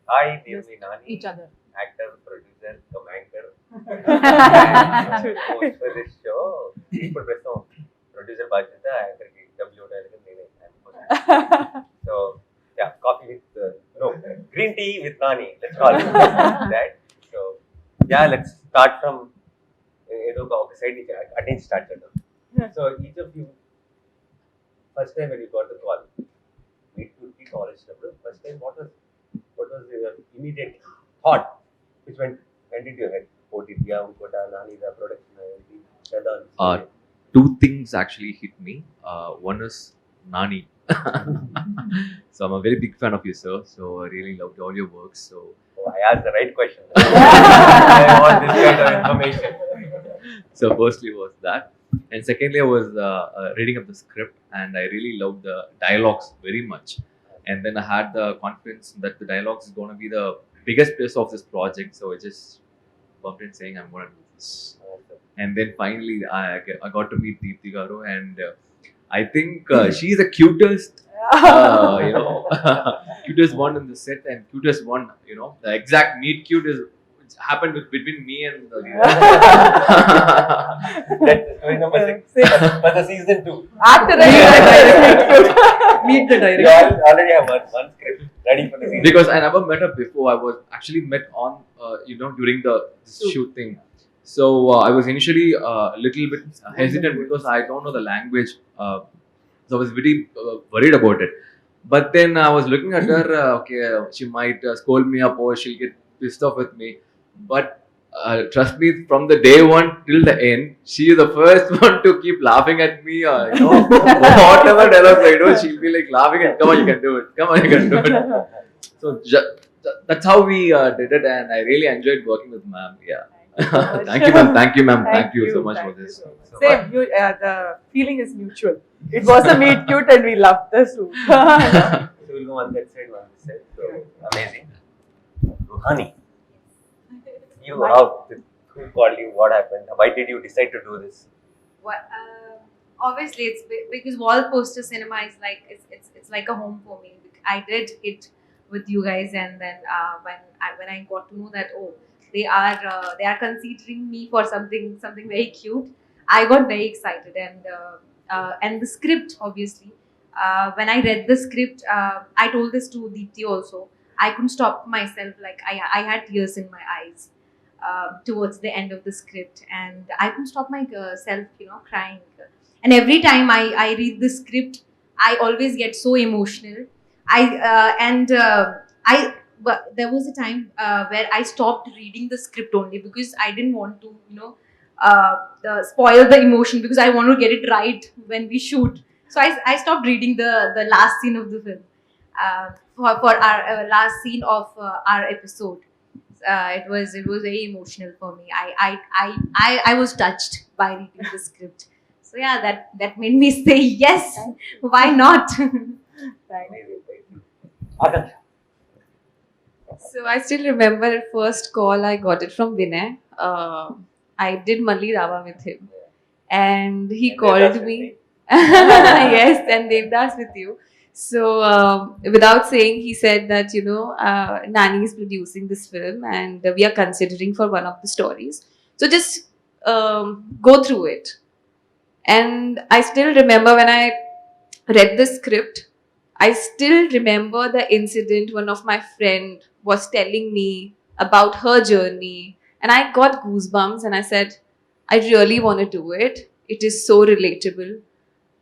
Hi, dear Nani. each other. Actor, producer, co-anchor. And host for this show. ఇప్పుడు ప్రస్తుతం producer బాధ్యత యాంకర్కి W నేనే. So yeah, coffee with no green tea with Nani. Let's call it that. So yeah, let's start from ఏదో ఒక side నుంచి అటు నుంచి start చేద్దాం. So each of you, first time when you got the call, meet to the college level. First time, what was your immediate thought? Which went into your head? OTT, Nani, the production, Two things actually hit me. One is Nani. So I'm a very big fan of you, sir. So I really loved all your works. So I asked the right question. I want this kind of information. So firstly was that, and secondly I was reading up the script, and I really loved the dialogues very much. And then I had the confidence that the dialogues is going to be the biggest plus of this project. So I just bumped in saying I'm going to do this. And then finally I got to meet Deepthi Garu, and I think she's the cutest, cutest one in the set, and cutest one, the exact meet cute is happened between me and the That's story number 6. For the season 2. After that, meet the You director. already have one script ready for the season. because I never met her before. I was actually met on during the shoot thing. So I was initially a little bit hesitant because I don't know the language. So I was very worried about it. But then I was looking at her. Okay, she might scold me up or she'll get pissed off with me. But trust me, from the day one till the end, she is the first one to keep laughing at me. Whatever dialogue I do, she'll be like laughing and come on, you can do it. Come on, you can do it. So that's how we did it, and I really enjoyed working with ma'am. Yeah. Thank you, ma'am. Thank you, ma'am. Thank you so much for this. So Same, the feeling is mutual. It was a meet cute and we loved the suit. So we'll go on that side, one this side. So amazing. Honey, you who called you? What happened? Why did you decide to do this? What, obviously, it's because Wall Poster Cinema is like it's like a home for me. I did it with you guys, and then when I got to know that they are considering me for something very cute, I got very excited, and the script, obviously, when I read the script, I told this to Deepthi also. I couldn't stop myself. Like I had tears in my eyes towards the end of the script, and I couldn't stop myself, crying. And every time I read the script, I always get so emotional. But there was a time where I stopped reading the script only because I didn't want to, spoil the emotion, because I want to get it right when we shoot. So I stopped reading the last scene of the film for our last scene of our episode. It was very emotional for me. I was touched by reading the script. So yeah, that made me say yes. Why not? Amazing. Akansha. So I still remember first call I got it from Vinay. I did Malli Rava with him, and he And called Devdas with me. me. Yes, and Devdas with you. So without saying, he said that Nani is producing this film, and we are considering for one of the stories. So just go through it. And I still remember when I read the script, I still remember the incident one of my friend was telling me about her journey, and I got goosebumps, and I said, I really want to do it. It is so relatable.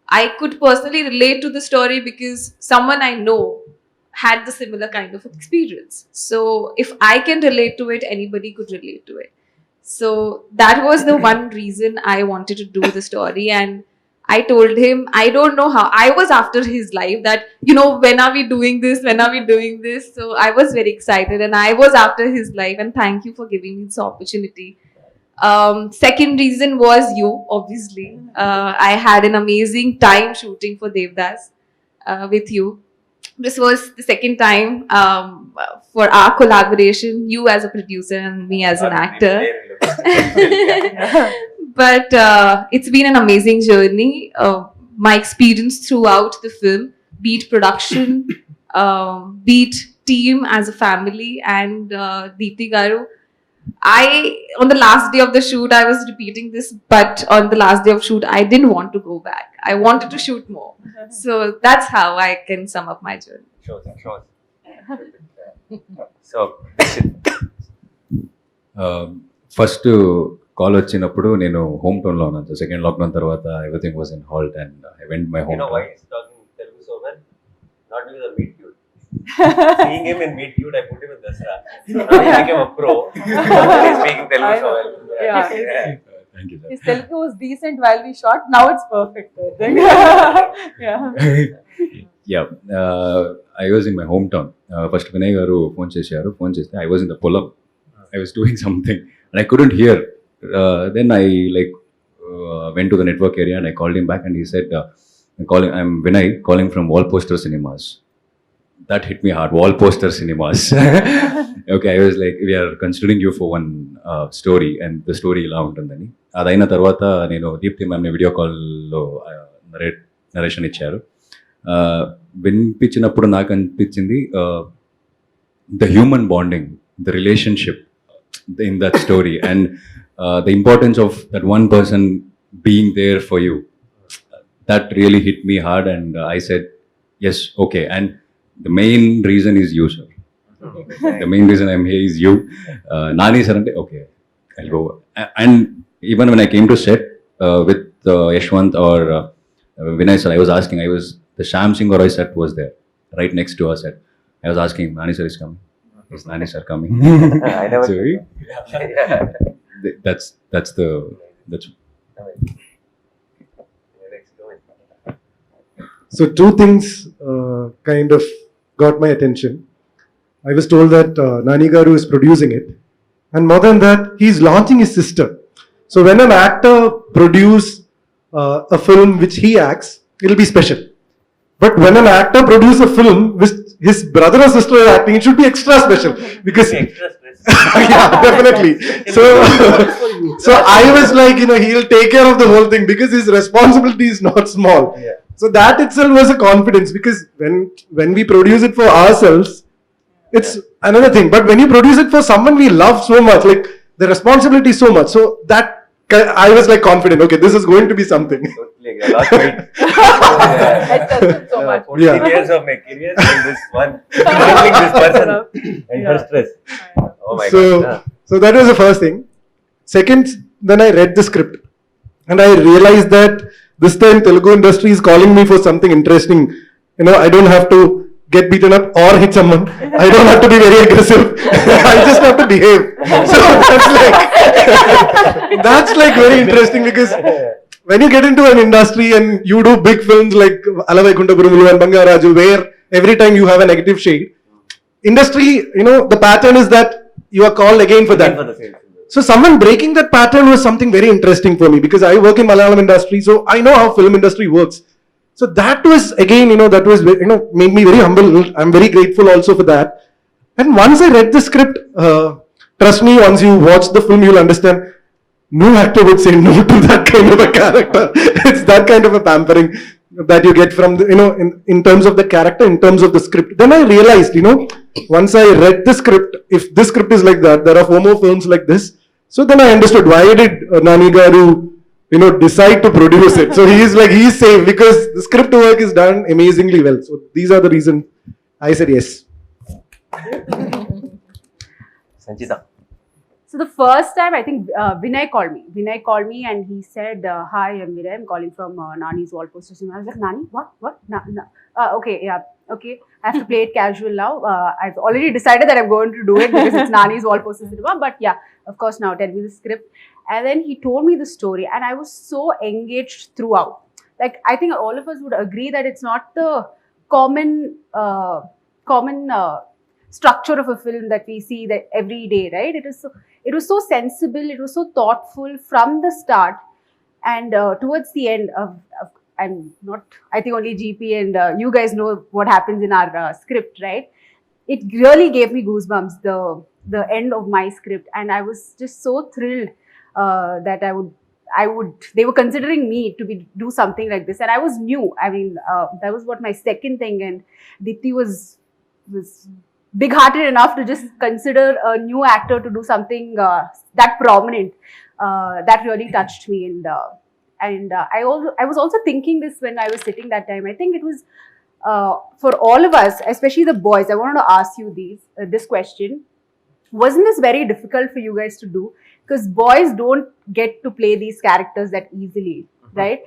I could personally relate to the story because someone I know had the similar kind of experience. So if I can relate to it, anybody could relate to it. So that was the one reason I wanted to do the story. And I told him, I don't know how. I was after his life that, when are we doing this? When are we doing this? So I was very excited, and I was after his life. And thank you for giving me this opportunity. Second reason was you, obviously. I had an amazing time shooting for Devdas with you. This was the second time for our collaboration, you as a producer and me as an actor. But it's been an amazing journey. My experience throughout the film, be it production, be it team, as a family, and Deepthi Garu. On the last day of the shoot, I was repeating this, but on the last day of shoot, I didn't want to go back. I wanted to shoot more. So that's how I can sum up my journey. Shows. So, first call వచ్చినప్పుడు నేను home టౌన్లో ఉన్నాను. Second lockdown తర్వాత everything was in halt and I went my you home know why town. he's talking Telugu so well? Not because of Meet Cute. Seeing him in Meet Cute, I put him in Dasra. So now he became a pro. He's speaking Telugu so well. Yeah. Thank you, sir. His Telugu was decent while we shot. Now it's perfect, I think. Yeah. Yeah, I was in my hometown. First Vinay garu phone చేశారు. Phone చేస్తే I was in the పొలం. I was doing something and I couldn't hear. Then I went to the network area and I called him back and he said, I'm Vinay calling from Wallposter Cinemas. That hit me hard. Wallposter Cinemas. Okay, I was like, we are considering you for one story and the story ఇలా ఉంటుందని. అదైన తర్వాత నేను Deepti మ్యామ్ని video కాల్లో narration ఇచ్చారు. వినిపించినప్పుడు నాకు అనిపించింది the human bonding, the relationship in that story and the importance of that one person being there for you. That really hit me hard and I said, yes, okay. And the main reason is you, sir. The main reason I'm here is you. Nani sir, okay, I'll go. And even when I came to set with Yashwant or Vinay sir, I was asking, the Sham Singh Roy set was there, right next to our set. I was asking, Nani sir is coming. Is Nani sir coming? I never. So, Yeah. that's Next, go in. So two things kind of got my attention. I was told that Nani Garu is producing it, and more than that, he's launching his sister. So when an actor produce a film which he acts, it'll be special. But when an actor produce a film which his brother or sister is acting, it should be extra special because Extra stress. yeah, definitely. So I was like, he'll take care of the whole thing because his responsibility is not small. Yeah. So that itself was a confidence because when we produce it for ourselves, it's another thing. But when you produce it for someone we love so much, like the responsibility is so much. So that I was like confident. Okay, this is going to be something. Totally. I lost weight. I trust him so much. 14 years of my career in this one. Handling this person and her stress. Oh my So God. so that was the first thing. Second, then I read the script and I realized that this time Telugu industry is calling me for something interesting. I don't have to get beaten up or hit someone. I don't have to be very aggressive. I just have to behave. So that's like very interesting because when you get into an industry and you do big films like Alavaikunta Burumulu and Bangaraju, where every time you have a negative shade, industry, the pattern is that you are called again for that. For the same. So someone breaking that pattern was something very interesting for me because I work in Malayalam industry, so I know how film industry works. So that was again, that was made me very humble. I'm very grateful also for that. And once I read the script, trust me, once you watch the film, you'll understand. No actor would say no to that kind of a character. It's that kind of a pampering that you get from the, in terms of the character, in terms of the script. Then I realized, once I read the script, if this script is like that, there are 4 more films like this. So then I understood why did Nani Garu, decide to produce it. So he's safe because the script work is done amazingly well. So these are the reasons I said yes. Sanchita. So the first time, I think Vinay called me. Vinay called me and he said, "Hi, I'm Myra. I'm calling from Nani's Wallposter Cinema." I was like, "Nani? What? Okay, yeah, okay. I have to play it casual now. I've already decided that I'm going to do it because it's Nani's Wallposter Cinema. But yeah, of course, now tell me the script." And then he told me the story, and I was so engaged throughout. Like I think all of us would agree that it's not the common structure of a film that we see that every day, right? It was so sensible, it was so thoughtful from the start, and towards the end I'm not, I think only GP and you guys know what happens in our script, right? It really gave me goosebumps, the end of my script, and I was just so thrilled that I would they were considering me to do something like this, and I was new. I mean, that was what my second thing, and Dipti was big-hearted enough to just consider a new actor to do something that prominent. That really touched me, and I was also thinking this when I was sitting that time. I think it was for all of us, especially the boys. I wanted to ask you this question. Wasn't this very difficult for you guys to do? Because boys don't get to play these characters that easily, right?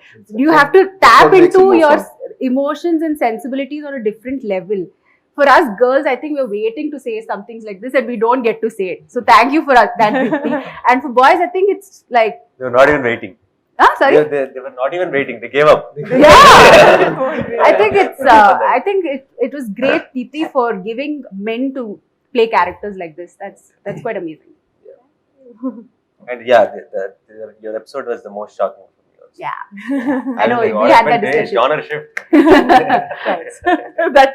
You have to tap into your emotions and sensibilities on a different level. For us girls, I think we're waiting to say some things like this and we don't get to say it. So thank you for that, Deepti. And for boys, I think it's like... They were not even waiting. Sorry? They were not even waiting. They gave up. Yeah. I think it was great, Deepti, for giving men to play characters like this. That's quite amazing. And yeah, your episode was the most shocking for me also. Yeah. I know, we had that discussion. Genre shift. That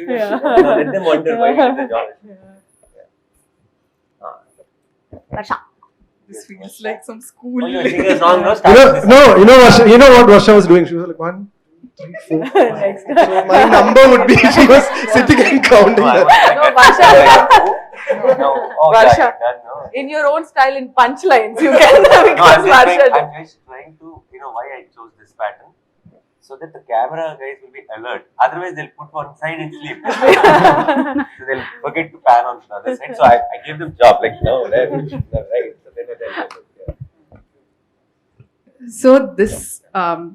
Yeah, something. Let them wonder why it is a genre shift. Varsha. this feels like some school. Oh, you're singing a song, no? You know what Varsha was doing? She was like 1, 3, 4, 5. So my number would be, she was sitting and counting that. No, Varsha. No. Oh, Varsha. yeah, done, no? In your own style, in punchlines, you can No, because Varsha. I'm just trying to, why I chose this pattern. So that the camera guys will be alert. Otherwise, they'll put one side and sleep. So they'll forget to pan on the other side. So I gave them job, like, no, left, right. So then So this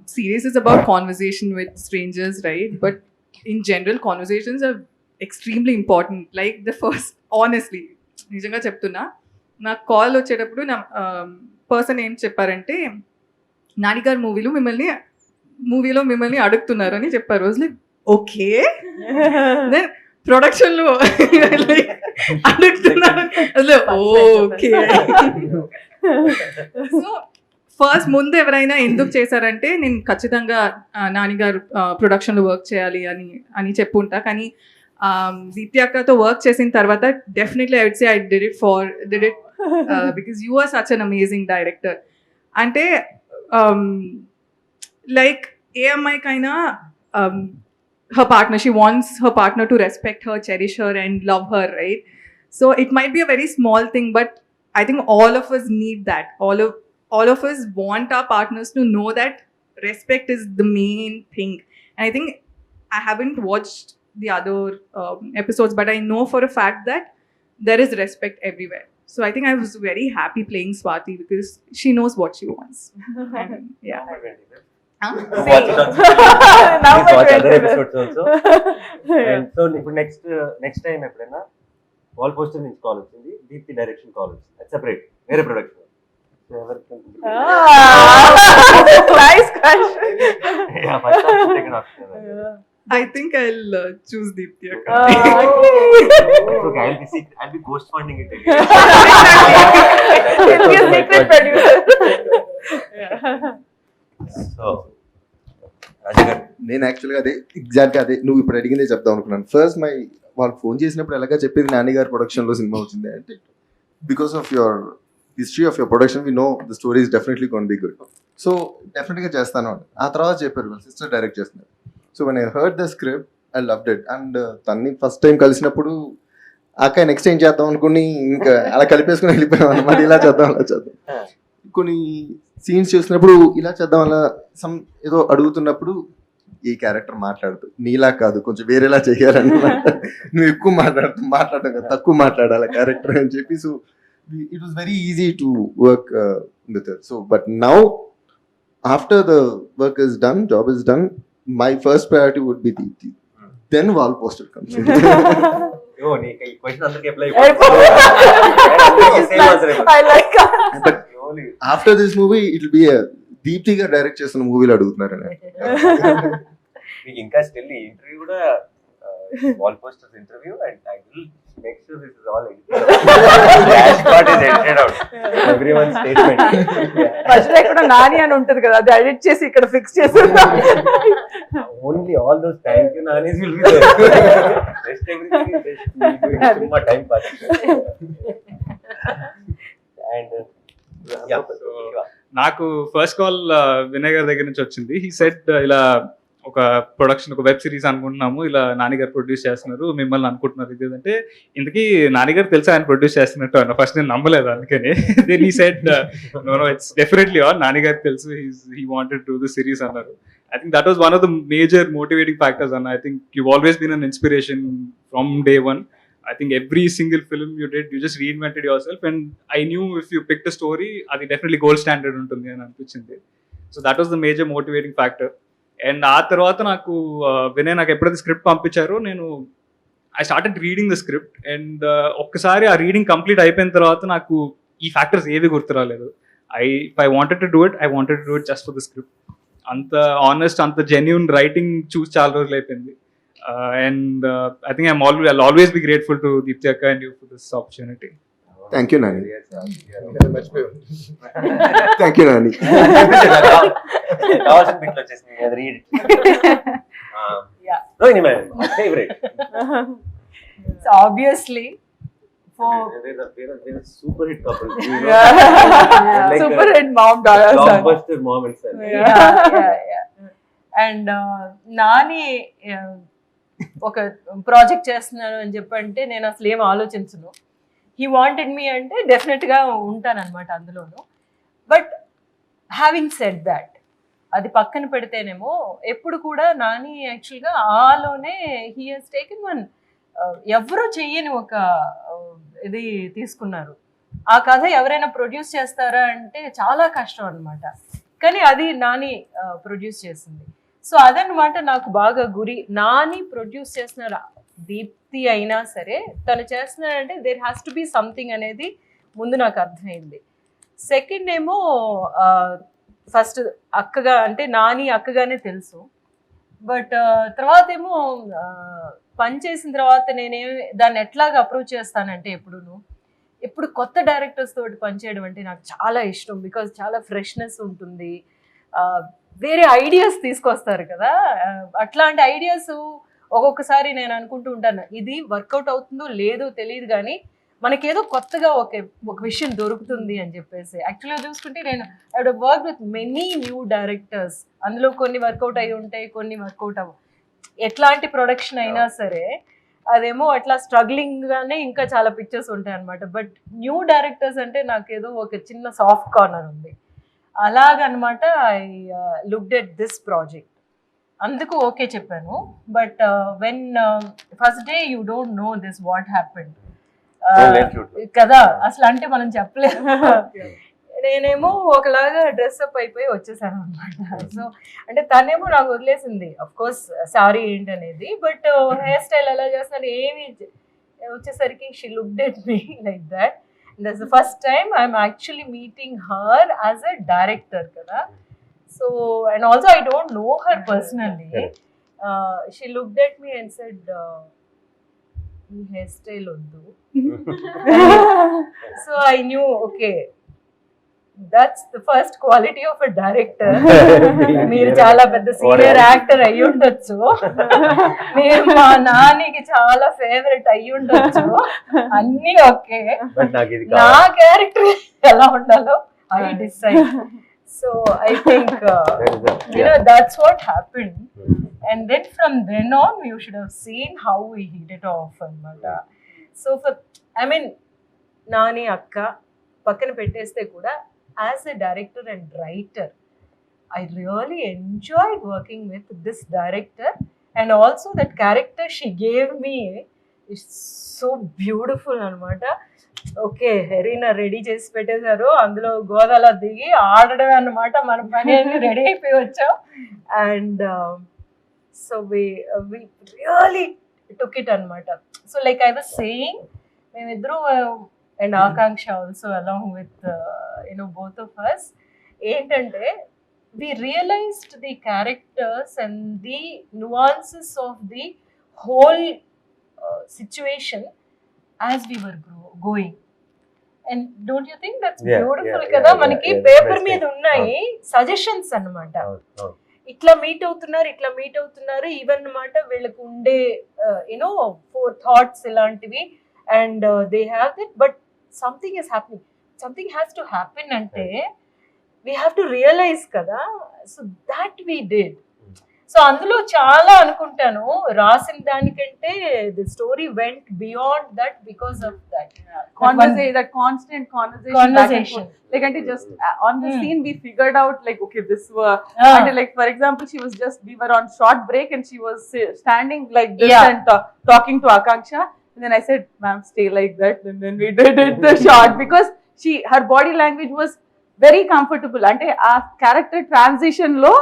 series is about conversation with strangers, right? But in general, conversations are extremely important. Like the first, honestly, నిజంగా చెప్తున్నా, నాకు call వచ్చేటప్పుడు నా person ఏం చెప్పారంటే, నాని గారు మూవీలో మిమ్మల్ని అడుగుతున్నారు అని చెప్పారు. లైక్ ఓకే, దెన్ ప్రొడక్షన్లో అడుగుతున్నారు, ఓకే. సో ఫస్ట్ ముందు ఎవరైనా ఎందుకు చేశారంటే, నేను ఖచ్చితంగా నాని గారు ప్రొడక్షన్లో వర్క్ చేయాలి అని చెప్పుంటా. కానీ దీప్తి అక్కతో వర్క్ చేసిన తర్వాత definitely I would say I did it because you are such an amazing director. అంటే లైక్ ఏ అమ్మాయికైనా her partner, she wants her partner to respect her, cherish her and love her, right? So it might be a very small thing, but I think all of us need that. All of us want our partners to know that respect is the main thing. And I think I haven't watched the other episodes, but I know for a fact that there is respect everywhere. So I think I was very happy playing Swati because she knows what she wants. And, yeah. Watch it on Now Please watch my other 20 episodes also. And so next time ఎప్పుడైనా wall poster నుంచి call వచ్చింది, Deepti direction call వచ్చింది, అది separate వేరే production. Nice question. Yeah, first time to take an option. I think I'll choose Deepti. It's okay, I'll be ghost funding it again. He'll be a secret producer. So, Rajagar, నేను యాక్చువల్గా ఎగ్జాక్ట్గా అదే నువ్వు ఇప్పుడు అడిగిందే చెప్దాం అనుకున్నాను. ఫస్ట్ వాళ్ళు ఫోన్ చేసినప్పుడు ఎలాగా చెప్పేది, నాని గారి ప్రొడక్షన్లో సినిమా వచ్చింది అంటే, because of your history of your production we know the story is definitely gonna be good. So డెఫినెట్గా చేస్తాను అని ఆ తర్వాత చెప్పారు, వాళ్ళ సిస్టర్ డైరెక్ట్ చేస్తున్నారు. So when I heard the script I loved it. And తన్ని ఫస్ట్ టైం కలిసినప్పుడు అక్క నెక్స్ట్ ఏం చేద్దాం అనుకుని ఇంకా అలా కలిపేసుకుని వెళ్ళిపోయాం అనమాట. ఇలా చేద్దాం అలా చేద్దాం. కొన్ని సీన్స్ చూసినప్పుడు ఇలా చేద్దాం అలా ఏదో అడుగుతున్నప్పుడు ఈ క్యారెక్టర్ మాట్లాడుతూ నీలా కాదు కొంచెం వేరేలా చేయాలన్నమాట. నువ్వు ఎక్కువ మాట్లాడటం కదా, తక్కువ మాట్లాడాలి క్యారెక్టర్ అని చెప్పి. So it was very easy to work with her. So but now after the work is done, job is done, my first priority would be Deepti. Then wall poster comes in. yo, nee question andarki apply. I like that. But after this movie it will be a Deepti ga direct chestunna movie lo adugutunnaru. ఇంకా still ఈ interview కూడా wall posters interview, and I will make sure this is all dash card is edited out everyone statement. మధ్యలో ఇక్కడ నాని అని ఉంటది కదా, అది edit చేసి ఇక్కడ ఫిక్స్ చేస్తున్నా. Only all those thank you nannies will be there. Just everything is just సుమ్మా టైం పాస్. అండ్ నాకు ఫస్ట్ కాల్ వినయ్ గారి దగ్గర నుంచి వచ్చింది. హీ సెడ్ ఇలా ఒక ప్రొడక్షన్, ఒక వెబ్ సిరీస్ అనుకుంటున్నాము, ఇలా నాని గారు ప్రొడ్యూస్ చేస్తున్నారు, మిమ్మల్ని అనుకుంటున్నారు ఇది అంటే, ఇంతకీ నాని గారు తెలుసా ఆయన ప్రొడ్యూస్ చేస్తున్నట్టు అన్న. ఫస్ట్ నేను నమ్మలేదు, అందుకని then he said no it's definitely on, Nani గారికి తెలుసు, he wanted to the series అన్నారు. I think that was one of the major motivating factors, and I think you've always been an inspiration from day one. I think every single film you did, you just reinvented yourself, and I knew if you picked a story, అది definitely gold standard ఉంటుంది అని అనిపించింది. So that was the major motivating factor. And ఆ తర్వాత నాకు వినయ్ నాకు ఎప్పుడైతే script పంపించారో, నేను I started reading the script, and ఒక్కసారి ఆ రీడింగ్ కంప్లీట్ అయిపోయిన తర్వాత నాకు ఈ ఫ్యాక్టర్స్ ఏవి గుర్తురాలేదు. If I wanted to do it just for the script. అంత ఆనెస్ట్, అంత జెన్యూన్ రైటింగ్ చూసి చాలా రోజులు అయిపోయింది. And I think I'll always be grateful to Deepthi Akka and you for this opportunity. Thank you, Nani. Thank you, Nani. కావాల్సిన బిట్లు వచ్చేసింది, అది read. Rohini madam favourite. So obviously super hit couple, super hit mom daughter son. Blockbuster moments. And Nani ఒక project చేస్తున్నాను అని చెప్పంటే నేను అసలు ఏం ఆలోచించను. హీ వాంటెడ్ మీ అంటే డెఫినెట్గా ఉంటానన్నమాట అందులోను. బట్ హ్యావింగ్ సెడ్ దాట్, అది పక్కన పెడితేనేమో ఎప్పుడు కూడా నాని యాక్చువల్గా ఆలోనే హీ హెస్ టేకెన్ వన్ ఎవరూ చెయ్యని ఒక ఇది తీసుకున్నారు. ఆ కథ ఎవరైనా ప్రొడ్యూస్ చేస్తారా అంటే చాలా కష్టం అనమాట, కానీ అది నాని ప్రొడ్యూస్ చేసింది. సో అదనమాట నాకు బాగా గురి. నాని ప్రొడ్యూస్ చేస్తున్నారు, దీప్తి అయినా సరే తను చేస్తున్నారంటే there has to be something అనేది ముందు నాకు అర్థమైంది. సెకండ్ ఏమో ఫస్ట్ అక్కగా అంటే నాని అక్కగానే తెలుసు, బట్ తర్వాత ఏమో పని చేసిన తర్వాత దాన్ని ఎట్లాగా అప్రోచ్ చేస్తానంటే ఎప్పుడు కొత్త డైరెక్టర్స్ తోటి పనిచేయడం అంటే నాకు చాలా ఇష్టం. బికాజ్ చాలా ఫ్రెష్నెస్ ఉంటుంది, వేరే ఐడియాస్ తీసుకొస్తారు కదా. అట్లాంటి ఐడియాస్ ఒక్కొక్కసారి నేను అనుకుంటూ ఉంటాను, ఇది వర్కౌట్ అవుతుందో లేదో తెలియదు కానీ మనకేదో కొత్తగా ఒక విషయం దొరుకుతుంది అని చెప్పేసి. యాక్చువల్గా చూసుకుంటే నేను I wood work with many new directors. అందులో కొన్ని వర్కౌట్ అయి ఉంటాయి, కొన్ని వర్కౌట్ అవ్వ. ఎట్లాంటి ప్రొడక్షన్ అయినా సరే అదేమో అట్లా స్ట్రగ్లింగ్గానే ఇంకా చాలా పిక్చర్స్ ఉంటాయి అనమాట. బట్ న్యూ డైరెక్టర్స్ అంటే నాకేదో ఒక చిన్న సాఫ్ట్ కార్నర్ ఉంది. అలాగనమాట I looked at this project, అందుకు ఓకే చెప్పాను. But when first day you don't know this what happened కదా, అసలు అంటే మనం చెప్పలేము. నేనేమో ఒకలాగా డ్రెస్అప్ అయిపోయి వచ్చేసాను అనమాట. సో అంటే తనేమో నాకు వదిలేసింది అఫ్ కోర్స్ సారీ ఏంటనేది, బట్ హెయిర్ స్టైల్ ఎలా చేస్తున్నారు ఏమి వచ్చేసరికి she looked at me like that. That's the first time I'm actually meeting her as a director kada. So and also I don't know her personally. She looked at me and said "Ee hairstyle oddu." So I knew okay, that's the first quality of a director. మీరు చాలా పెద్ద senior actor అయ్యి ఉండొచ్చు, మీరు మా నానికి చాలా favourite అయ్యి ఉండొచ్చు, అన్నీ ఓకే, నా క్యారెక్టర్ ఎలా ఉండాలో I decide. So I think that's what happened. And then from then on you should have seen how we hit it off అన్నమాట. సో I mean నాని అక్క పక్కన పెట్టేస్తే కూడా as a director and writer, I really enjoyed working with this director, and also that character she gave me is so beautiful anamata. Okay, Herina ready chesi pettesaru, అందులో గోదాలో దిగి ఆడడం అన్నమాట. మన పని అన్ని రెడీ అయిపోయి వచ్చాం. And so we really took it anamata. So like I was saying, మేమిద్దరు and Akanksha also along with both of us, ఏంటంటే we realized the characters and the nuances of the whole situation as we were going. And don't you think that's beautiful kada? Manaki paper మీద ఉన్నాయి suggestions అన్నమాట. ఇట్లా meet అవుతున్నారు even అన్నమాట. వీళ్ళకు ఉండే four thoughts ఇలాంటివి, and they have it, but something is happening, something has to happen ante we have to realize kada. So that we did. So అందులో చాలా అనుకుంటాను రాసిన దానికంటే the story vent beyond that because of that That constant conversation. Like, and just on the scene, we figured out like, okay, this were, and like for example, we were on short break and she was standing like this and talking to Akanksha, and then I said, "Ma'am, stay like that," and then we did it the shot because her body language was very comfortable. Ante a character transition lo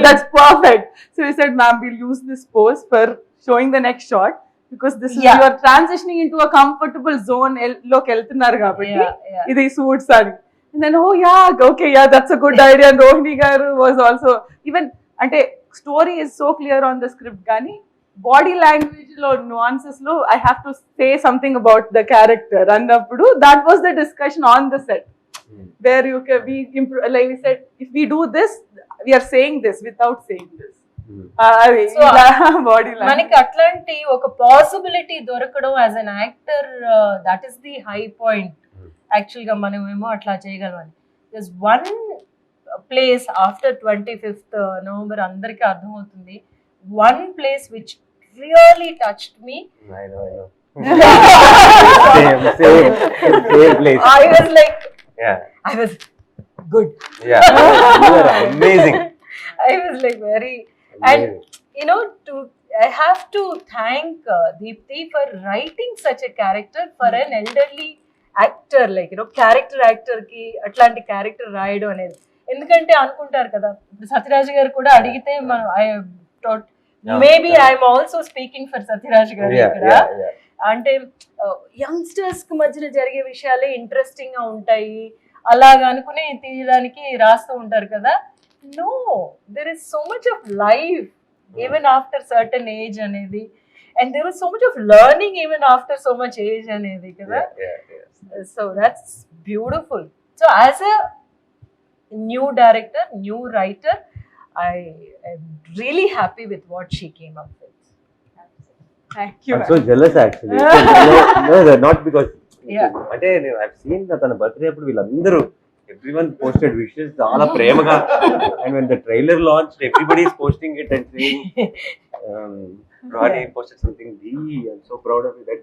that's perfect. So we said, "Ma'am, we'll use this pose for showing the next shot." Because this is you are transitioning into a comfortable zone look వెళ్తున్నారు కాబట్టి ఇది suits అని. And then okay, that's a good idea. And Rohini garu was also even అంటే story is so clear on the script కానీ body language లో nuances లో I have to say something about the character అన్నప్పుడు that was the discussion on the set where like we said, if we do this, we are saying this without saying this. మనకి అట్లాంటి ఒక possibility దొరకడం as an actor, that is the high point. Actual గా మనం ఏమో అట్లా చేయగలమని. This one place after 25th November అందరికీ అర్థమవుతుంది. One place which really touched me. Same place. I was like, I was good. Yeah, you are amazing. I was like very. And you know, I have to thank Deepthi for writing such a character for an elderly actor, like character actor ki atlanti character రాయడం అనేది. ఎందుకంటే అనుకుంటారు కదా, సత్యరాజ్ గారు కూడా అడిగితే మనం I thought maybe I am also speaking for Sathyaraj గారు ఇక్కడ. అంటే యంగ్స్టర్స్ కి మధ్యన జరిగే విషయాలే ఇంట్రెస్టింగ్ గా ఉంటాయి అలాగా అనుకుని తీయడానికి రాస్తూ ఉంటారు కదా. No, there is so much of life even after certain age anedi, and there is so much of learning even after so much age anedi kada. So that's beautiful. So as a new director, new writer, I am really happy with what she came up with. Thank you. I'm so jealous actually. No, not because అంటే I've seen తన birthday అప్పుడు వీళ్ళందరూ everyone posted wishes చాలా ప్రేమగా, and when the trailer launched everybody is posting it and saying Nani posted something, I'm so proud of you, that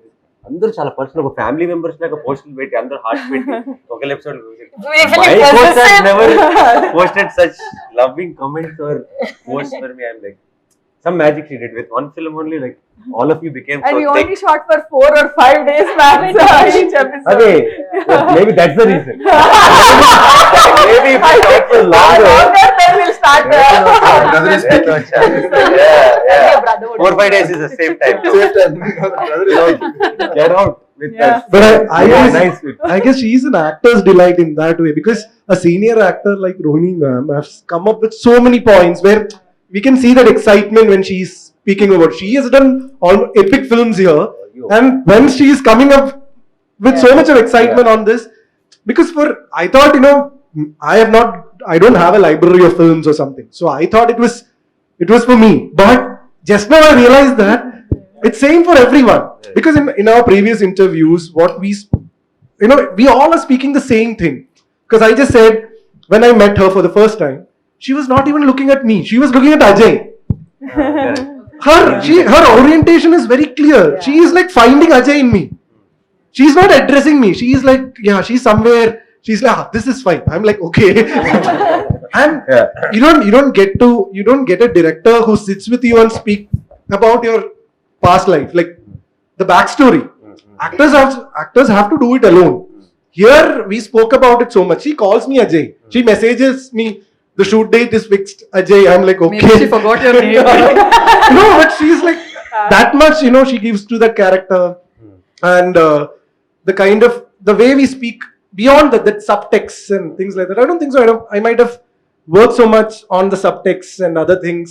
అందరూ చాలా personal ఒక family members లాగా పోస్టులు పెట్టి అందరూ హార్ట్ పెట్టి ఒక episode never posted such loving comments or post for me. I'm like some magic she did with one film only, like all of you became and so we thick. only shot for 4 or 5 days max each episode. Okay, maybe that's the reason. Maybe if it takes a longer then we'll start yeah. 4-5 days is the same time. Get out with that. But I guess, nice I guess she's an actor's delight in that way, because a senior actor like Rohini ma'am has come up with so many points where we can see that excitement when she's speaking about. She has done all epic films here, and when she is coming up with so much of excitement on this, because I thought, I don't have a library of films or something, so I thought it was for me. But just now I realized that it's same for everyone, because in our previous interviews, what we all are speaking the same thing. Because I just said, when I met her for the first time, she was not even looking at me. She was looking at Ajay. Her orientation is very clear. She is like finding Ajay in me. She's not addressing me. She is like, she's somewhere. She's like, this is fine. I'm like, okay. And you don't get a director who sits with you and speak about your past life, like the backstory. Actors have to do it alone. Here we spoke about it so much. She calls me Ajay. She messages me, the shoot date is fixed, Ajay. I'm like, okay. Maybe she forgot your name. No, but she's like that much, she gives to that character. And the kind of, the way we speak beyond that subtext and things like that. I don't think so. I might have worked so much on the subtext and other things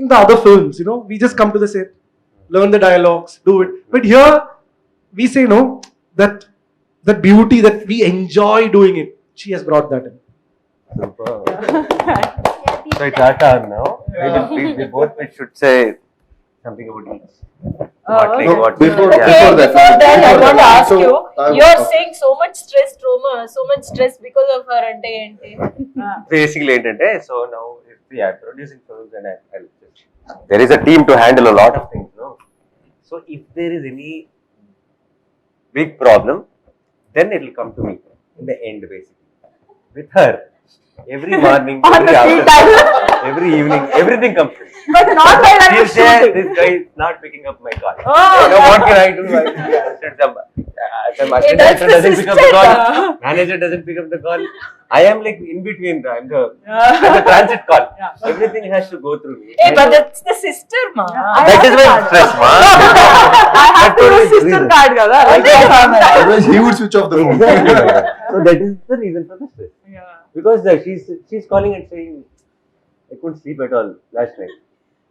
in the other films, we just come to the set, learn the dialogues, do it. But here, we say, that beauty that we enjoy doing it, she has brought that in. Super. So it's our turn now. We both should say something about each. Before that, I want to ask you, you're saying so much stress, trauma, so much stress because of her ante. Basically, so now if we are producing films, and I'll just there is a team to handle a lot of things, no? So if there is any big problem, then it will come to me in the end, basically. With her, every morning, every afternoon, every evening, everything comes to me. But not while I She'll was say, shooting. this guy is not picking up my call. Oh, What can I do? Some assistant that's director the doesn't pick up the call. sister. Manager doesn't pick up the call. I am like in between. I'm the transit call. Yeah. Everything has to go through me. Hey, but that's the sister, ma. That is my stress, ma. I have to use sister card, kada. Otherwise, he would switch off the phone. So that is the reason for the stress. Yeah. Because she's calling and saying, I couldn't sleep at all last night.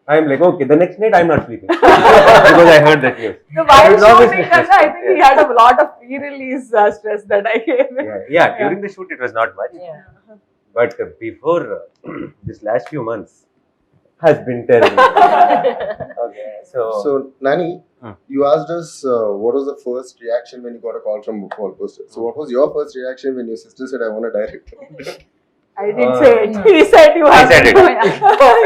I'm like, okay, the next night I'm not sleeping because I heard that news. So while It's always shooting, stressful. I think he had a lot of pre-release stress that I came in. Yeah, during the shoot it was not much, Yeah. but before this last few months has been terrible. Okay, So, Nani, Hmm. you asked us what was the first reaction when you got a call from Wall Poster. So, what was your first reaction when your sister said, I want to direct? I didn't say it. He said you have said to it. do it.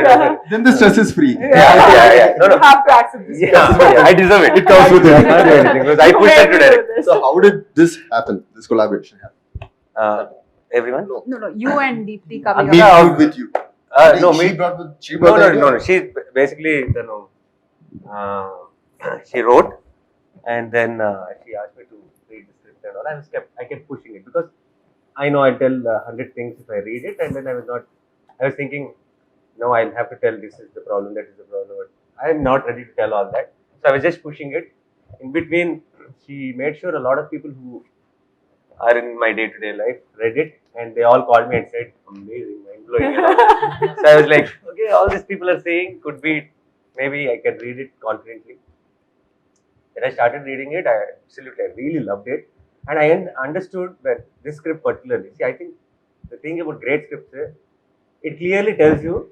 Yeah. Then the stress is free. yeah. No. You have to accept this. Yeah, I deserve it. It comes with it. I can't do anything because I pushed her to direct. So, how did this happen? This collaboration happen? Everyone? No, you and Deepthi coming Me up. brought with you. No, She me. brought with. She brought the idea? No. She basically, she wrote, and then she asked me to read the script and all. I kept pushing it because I know I'll tell 100 things if I read it, and then I was thinking, no, I'll have to tell this is the problem, that is the problem. But I am not ready to tell all that. So I was just pushing it. In between, she made sure a lot of people who are in my day-to-day life read it, and they all called me and said, amazing, mind-blowing. So I was like, okay, all these people are saying could be, maybe I can read it confidently. Then I started reading it. I really loved it. And I understood that this script particularly, see, I think the thing about great scripts is, it clearly tells you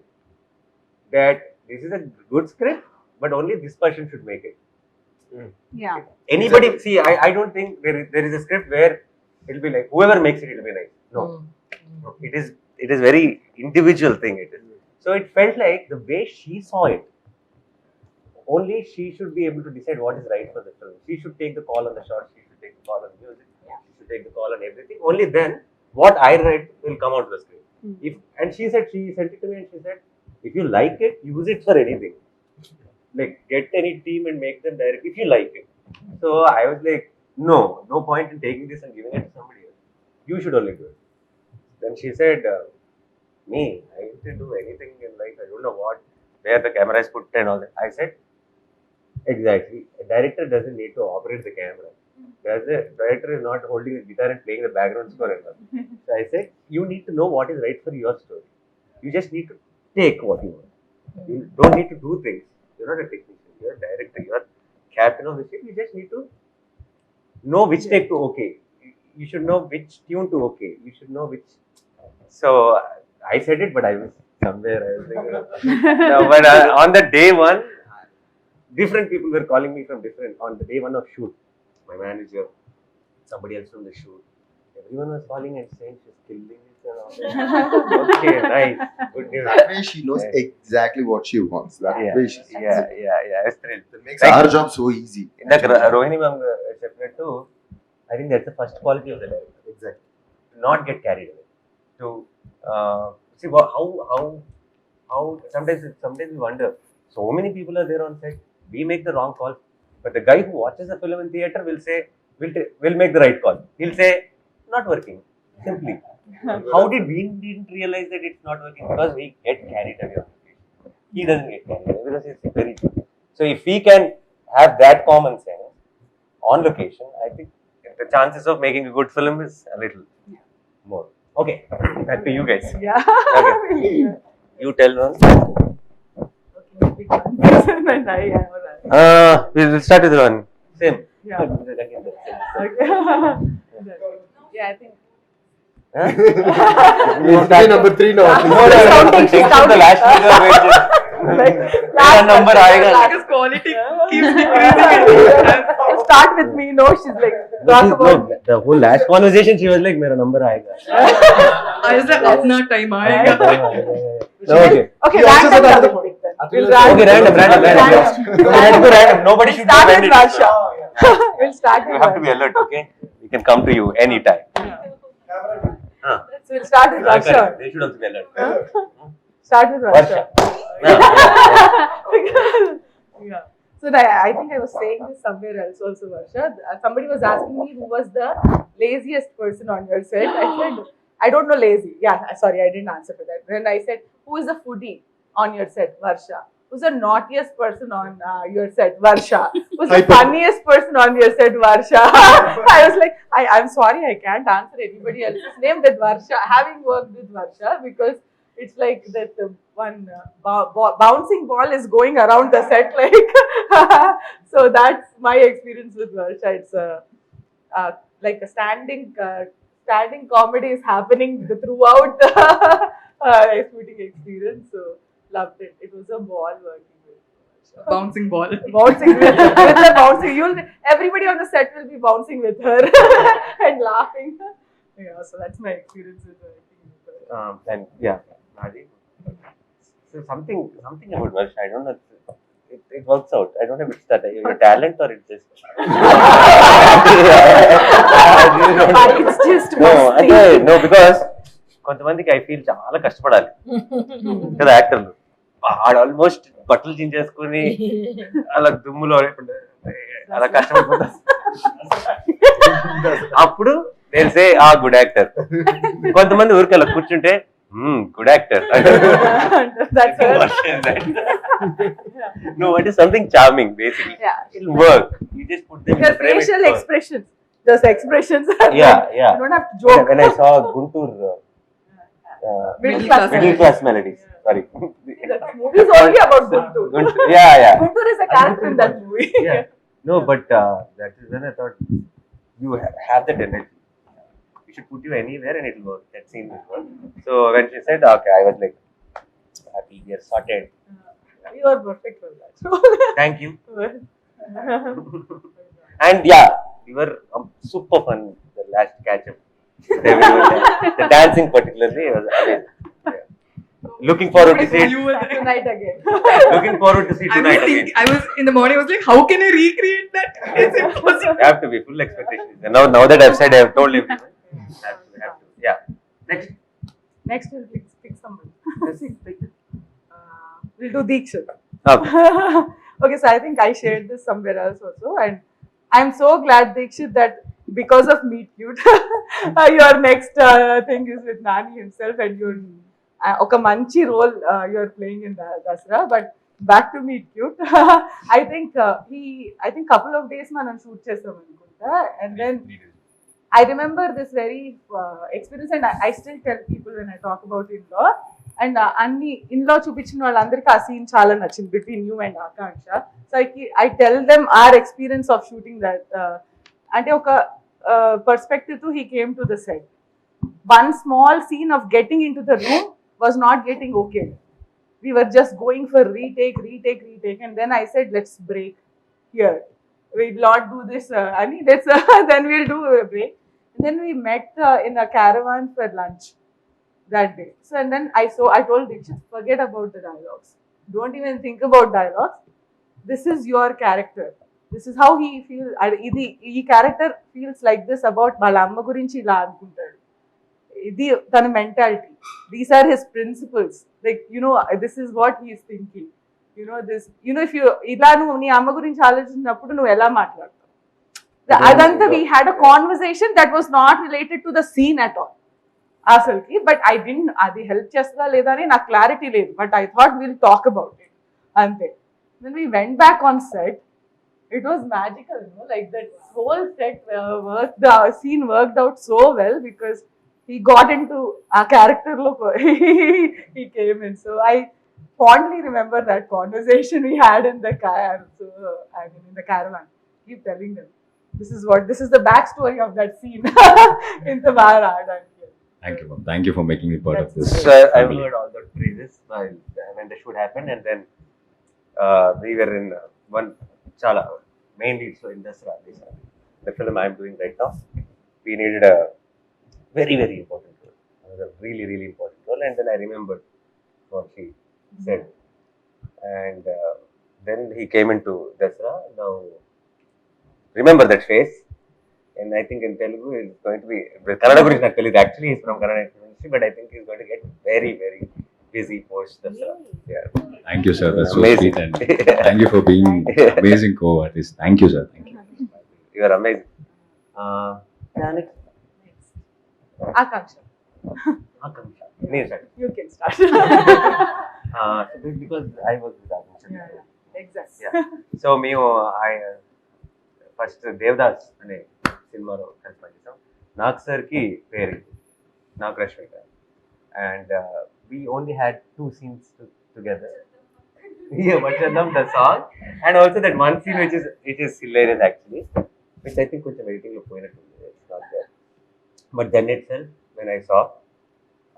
that this is a good script, but only this person should make it. Yeah. Anybody, see, I don't think there is a script where it'll be like, whoever makes it, it'll be nice. No. It is very individual thing it is. So it felt like the way she saw it, only she should be able to decide what is right for the film. She should take the call on the shots, she should take the call on the music, she should take the call on everything. Only then what I write will come out of the script. And she sent it to me and she said, if you like it, use it for anything. Like get any team and make them direct if you like it. So I was like, no point in taking this and giving it to somebody else. You should only do it. Then she said, me, I didn't do anything in life. I don't know where the camera is put and all that. I said, exactly. A director doesn't need to operate the camera. The director is not holding a guitar and playing the background score and all. So I said, you need to know what is right for your story. You just need to take what you want. You don't need to do things. You're not a technician. You're a director. You're captain of the ship. You just need to know which take to okay. You should know which tune to okay. You should know which. So I said it, but I was somewhere. I was like, no, but on the day one, different people were calling me from different. On the day one of shoot, my manager, somebody else from the shoot, everyone was calling and saying she's killing it and all that. Okay, nice, good news. That way she knows exactly what she wants. That way she Yeah, it's thrilled. That makes our job so easy. In the Rohini ma'am chapter too, I think that's the first quality of the director. Exactly. To not get carried away. To see how sometimes we wonder. So many people are there on set. We make the wrong call, but the guy who watches the film in theater will say, "We'll make the right call." He'll say, "Not working." Simply. How did we didn't realize that it's not working? Because we get carried away. He doesn't get carried away because it's very. So if we can have that common sense on location, I think the chances of making a good film is a little more. Okay, back to you guys. Yeah. Okay. You tell one. We'll start with one. Same. Yeah. Okay. Yeah, I think. Huh? number 3 now. No, take to the last figure. Mera number aayega. Because quality keeps decreasing. Start with me. No, she's like, talk about. No, the whole last conversation, she was like, "Mera number aayega." I was like, अपना time आएगा. No, okay. Okay, You also random said double pick then. We'll random. Okay, random. Random. Nobody should Start know with when it is. Varsha. We'll start You with have to be alert, okay? We can come to you anytime. So we'll start with Correct. Varsha. They should also be alert. Start with Varsha. Yeah. So I think I was saying this somewhere else also, Varsha. Somebody was asking me who was the laziest person on your set. I said, I don't know lazy. Yeah, sorry, I didn't answer for that. Then I said, who is the foodie on your set? Varsha. Who's the naughtiest person on your set? Varsha. Who's the funniest person on your set? Varsha. I was like, I'm sorry, I can't answer anybody else's name with Varsha. Having worked with Varsha, because it's like that one bouncing ball is going around the set, like. So that's my experience with Varsha. It's like a standing comedy is happening throughout the shooting experience. So loved it. It was a ball working with Varsha. Bouncing ball. Bouncing with the bouncing. Everybody on the set will be bouncing with her and laughing. Yeah, so that's my experience with working with her. And yeah, Nani. So something about Varsha, I don't know. It works out. I don't know if it's that your talent or it's just. It's just No, because కొంతమందికి I feel చాలా కష్టపడాలి కదా యాక్టర్లు. వాడు almost బట్టలు చించేసుకుని అలా దుమ్ములో అలా కష్టపడిపోతారు. అప్పుడు నేను సే ఆ గుడ్ యాక్టర్. కొంతమంది ఊరికి అలా కూర్చుంటే good actor. No, it is something charming basically. Yeah. It'll work. You just put them in Your the frame. facial expressions. Those expressions. Yeah. You don't have to joke. When I saw Guntur Middle class melodies. Sorry. The movie is only about Guntur. Yeah. Guntur is a character in that movie. Yeah. No, but that is when I thought you have that energy. We should put you anywhere and it will work. That scene will work. So when she said, okay, I was like, happy, we are sorted. You are perfect for that. Thank you. And yeah, we were super fun the last catch up. The dancing particularly was amazing. Yeah. Looking forward to see it. Tonight again. Looking forward to see tonight again. I was in the morning. I was like, how can I recreate that? It's impossible. You have to be full expectations. And now that I've said, I have told everyone. Have to. Yeah. Next we'll pick someone. We'll do Deekshit. Okay. Okay, so I think I shared this somewhere else also, and I'm so glad, Deekshit, that because of Meet Cute, your next thing is with Nani himself, and you're oka manchi role you're playing in Dasra. But back to Meet Cute, I think couple of days manam shoot chesam anukunta, and then I remember this very experience, and I still tell people when I talk about in-law. And అన్ని ఇన్లో చూపించిన వాళ్ళందరికీ ఆ scene చాలా నచ్చింది between you and Akanksha. So I tell them our experience of shooting that. అంటే ఒక perspective to he came to the set. One small scene of getting in to the room was not getting okay. We were just going for retake, and then I said, let's break here. We'll not do this, Ani. Then we'll do a break. And then we met in a caravan for lunch that day. So and then I told Dikshit, forget about the dialogues. Don't even think about dialogues. This is your character. This is how he feels. Ee character feels like this about వాళ్ళ అమ్మ గురించి ఇలా అనుకుంటాడు. ఇది తన mentality. These are his principles. Like, this is what he is thinking. If you ఇలా నువ్వు నీ అమ్మ గురించి ఆలోచించినప్పుడు నువ్వు ఎలా మాట్లాడతావు. అదంతా we had a conversation that was not related to the scene at all. అసలుకి బట్ ఐ డింట్ అది హెల్ప్ చేస్తుందా లేదా అని నాకు క్లారిటీ లేదు. But I thought will talk about it అంతే. Then we went back on set. It was magical, like that whole set the scene worked out so well because he got into a character look. He came in. So I fondly remember that conversation we had in the car. So in the caravan. Keep telling them. This is the backstory of that scene in the Maharaj. Thank you, ma'am. Thank you for making me part of this. So I've heard all the praises when the shoot happened, and then we were in one chala main lead. So in Dasra, the film I'm doing right now, we needed a very, very important role. It was a really, really important role. And then I remembered what she said. and then he came into Dasra. Now remember that face, and I think in Telugu it's going to be Kannada gurinchi నాకు తెలియదు. Actually he's from Kannada industry, but I think he's going to get very very busy post Dasra. Yeah. Thank you, sir. That's so Amazing. sweet, and thank you for being amazing co-artist. Thank you, sir. Thank you. You are amazing. Yeah, next. Akanksha, Akanksha. Nee, sir. you can start. Because I was with Akanksha. Exactly. Yeah. So మేము first Devdas అనే సినిమాలో కలిసి పనిచేసాం. నాకు సార్కి పేరు నాకు Rashmika, and we only had 2 scenes together. Yeah, Vachadam, the song, and also that one scene which is hilarious actually, which I think కొంచెం editing లో పోయినట్టుంది. It's not there. But then itself, when I saw,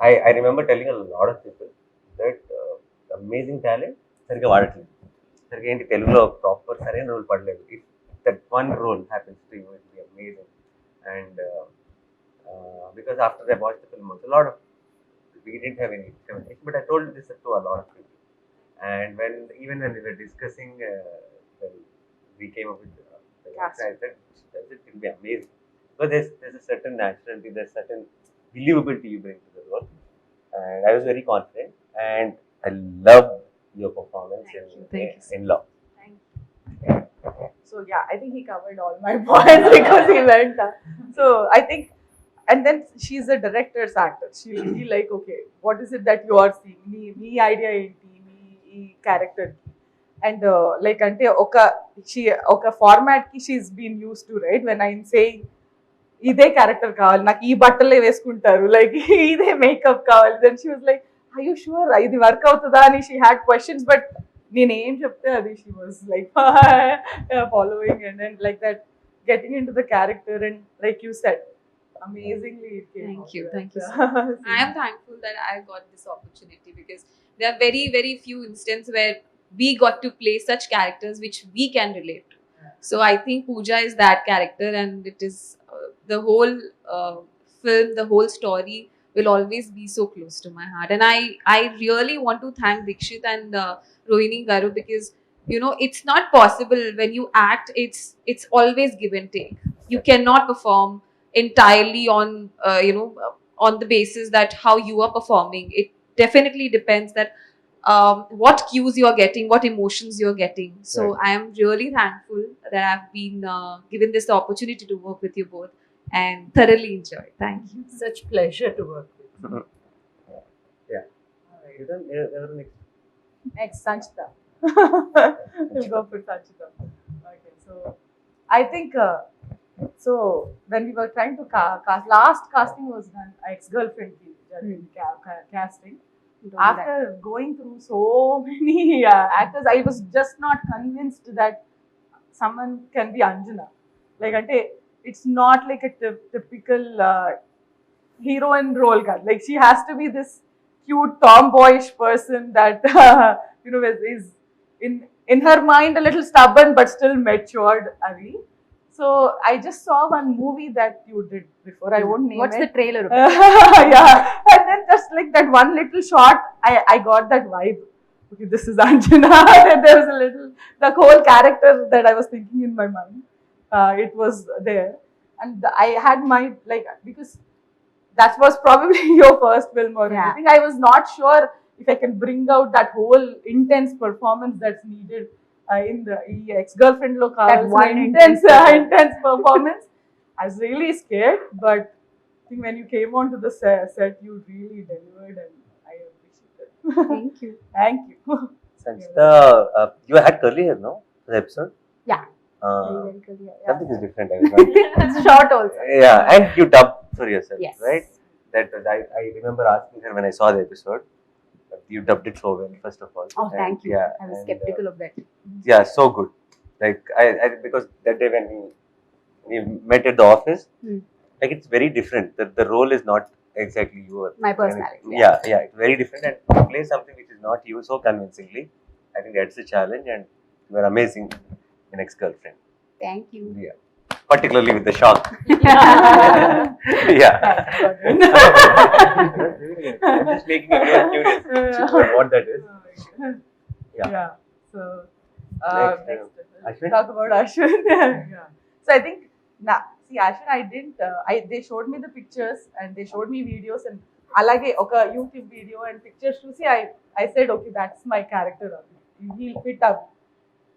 I remember telling a lot of people that amazing talent సరిగ్గా వాడట్లేదు, సరిగ్గా ఏంటి తెలుగులో proper సరైన role పడలేదు. If that one role happens to you, it will be amazing. And because after I watched the film, a lot of we didn't have any experimentation, but I told this to a lot of people. And even when we were discussing, we came up with the cast. I said, it will be amazing. But there's a certain naturality, there's certain believability you bring to the role. And I was very confident, and I loved your performance in Law. So yeah, I think he covered all my points because he went. So I think, and then she's a director's actor. She'll be like, okay, what is it that you are seeing? Me idea enti, me character. And like ante oka format ki she's been used to, right? When I'm saying ఇదే character కావాలి నాకు, ఈ బట్టలే వేసుకుంటారు, like ఇదే makeup కావాలి, then she was like I you sure ఇది work అవుతుందా అని షీ హ్యాడ్ క్వశ్చన్స్. బట్ నేను ఏం చెప్తే అది she was like following and then like that getting in to the character and like you said amazingly it came Thank out. you, thank you. Yeah. I am thankful that I got this opportunity because there are very, very few instances where we got to play such characters which we can relate to. So I think Pooja is that character, and it is the whole film, the whole story will always be so close to my heart. And I really want to thank Dikshit and Rohini Garu because it's not possible when you act. It's always give and take. You cannot perform entirely on on the basis that how you are performing. It definitely depends that what cues you are getting, what emotions you are getting. So Right. I am really thankful that I've been given this opportunity to work with you both and thoroughly enjoy. Thank you. Such pleasure to work with. Yeah. Next. Next, Sanchita. We'll go for Sanchita. Okay, so I think so when we were trying to cast, last casting was done ex-girlfriend casting. After going through so many actors, I was just not convinced that someone can be Anjana. Like, it's not like a typical heroine role. Like, she has to be this cute tomboyish person that is in her mind a little stubborn but still matured. Avi. So I just saw one movie that you did before. I won't name What's it. the trailer? Yeah, and then just like that one little shot, I got that vibe. Okay, this is Anjana. There was a little, the whole character that I was thinking in my mind, it was there, and I had my because that was probably your first film or Yeah. anything. I was not sure if I can bring out that whole intense performance that's needed in the ex-girlfriend lo That one intense performance. I was really scared, but I think when you came onto the set, you really delivered, and I appreciate it. Thank you. Thank you. Sanchita, you had curly hair, no? For the episode? Yeah. Very good, yeah. Something is different. I was not. It's short also. Yeah, and you dubbed for yourself, Yes. right? That was, I remember asking her when I saw the episode. You dubbed it so well, first of all. Oh, And, thank you. Yeah, I was and, skeptical of that. Yeah, so good. Like I because that day when we met at the office, like it's very different. The role is not exactly yours. My personality. Yeah, it's very different, and to play something which is not you so convincingly, I think that's the challenge, and you are amazing in ex-girlfriend. Thank you. Yeah, particularly with the shock. Yeah. I'm just making everyone curious about what that is. Yeah. So Next, Ashwin? talk about Ashwin. Yeah. So I think see Ashwin, I didn't. They showed me the pictures and they showed me videos and alage oka YouTube video and pictures చూసి I said okay, that's my character. He'll fit up.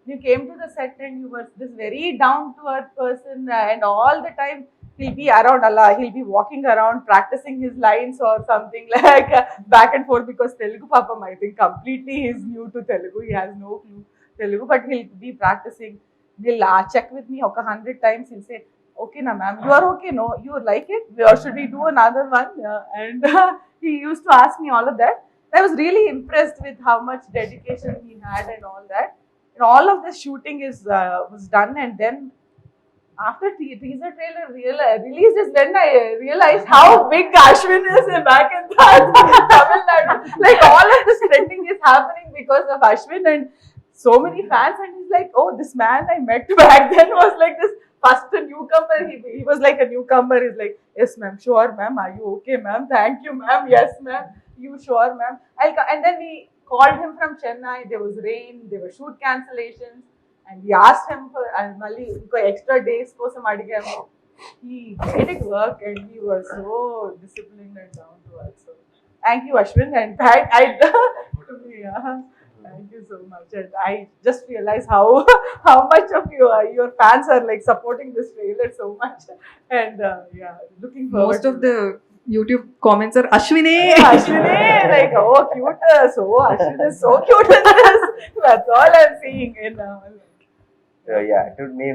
You came to the set and you were this very down to earth person, and all the time he'll be around Allah. He'll be walking around practicing his lines or something like back and forth, because Telugu papam, I think completely he's new to Telugu. He has no clue Telugu, but he'll be practicing. He'll check with me 100 times. He'll say, okay, na ma'am, you are okay, no? You like it? Or should we do another one? And he used to ask me all of that. I was really impressed with how much dedication he had and all that. And all of this shooting was done, and then after teaser trailer released is when I realized how big Ashwin is back in Tamil Nadu. Like all of this trending is happening because of Ashwin, and so many fans. And he's like, oh, this man I met back then was like this first newcomer. He was like a newcomer. He's like, yes ma'am, sure ma'am, are you okay ma'am? Thank you ma'am, yes ma'am, you sure ma'am, and then we called him from Chennai. There was rain, there were shoot cancellations, and we asked him for Mali extra days kosam adigamu. He made it work, and he was so disciplined and down to earth. So thank you Ashwin, and thank you so much. And I just realized how much of your fans are like supporting this trailer so much, and looking forward. Most of the YouTube comments are Ashwine. Ashwini, like, oh, cute. So Ashwin is so cute in this. That's all I'm seeing in So yeah, to me,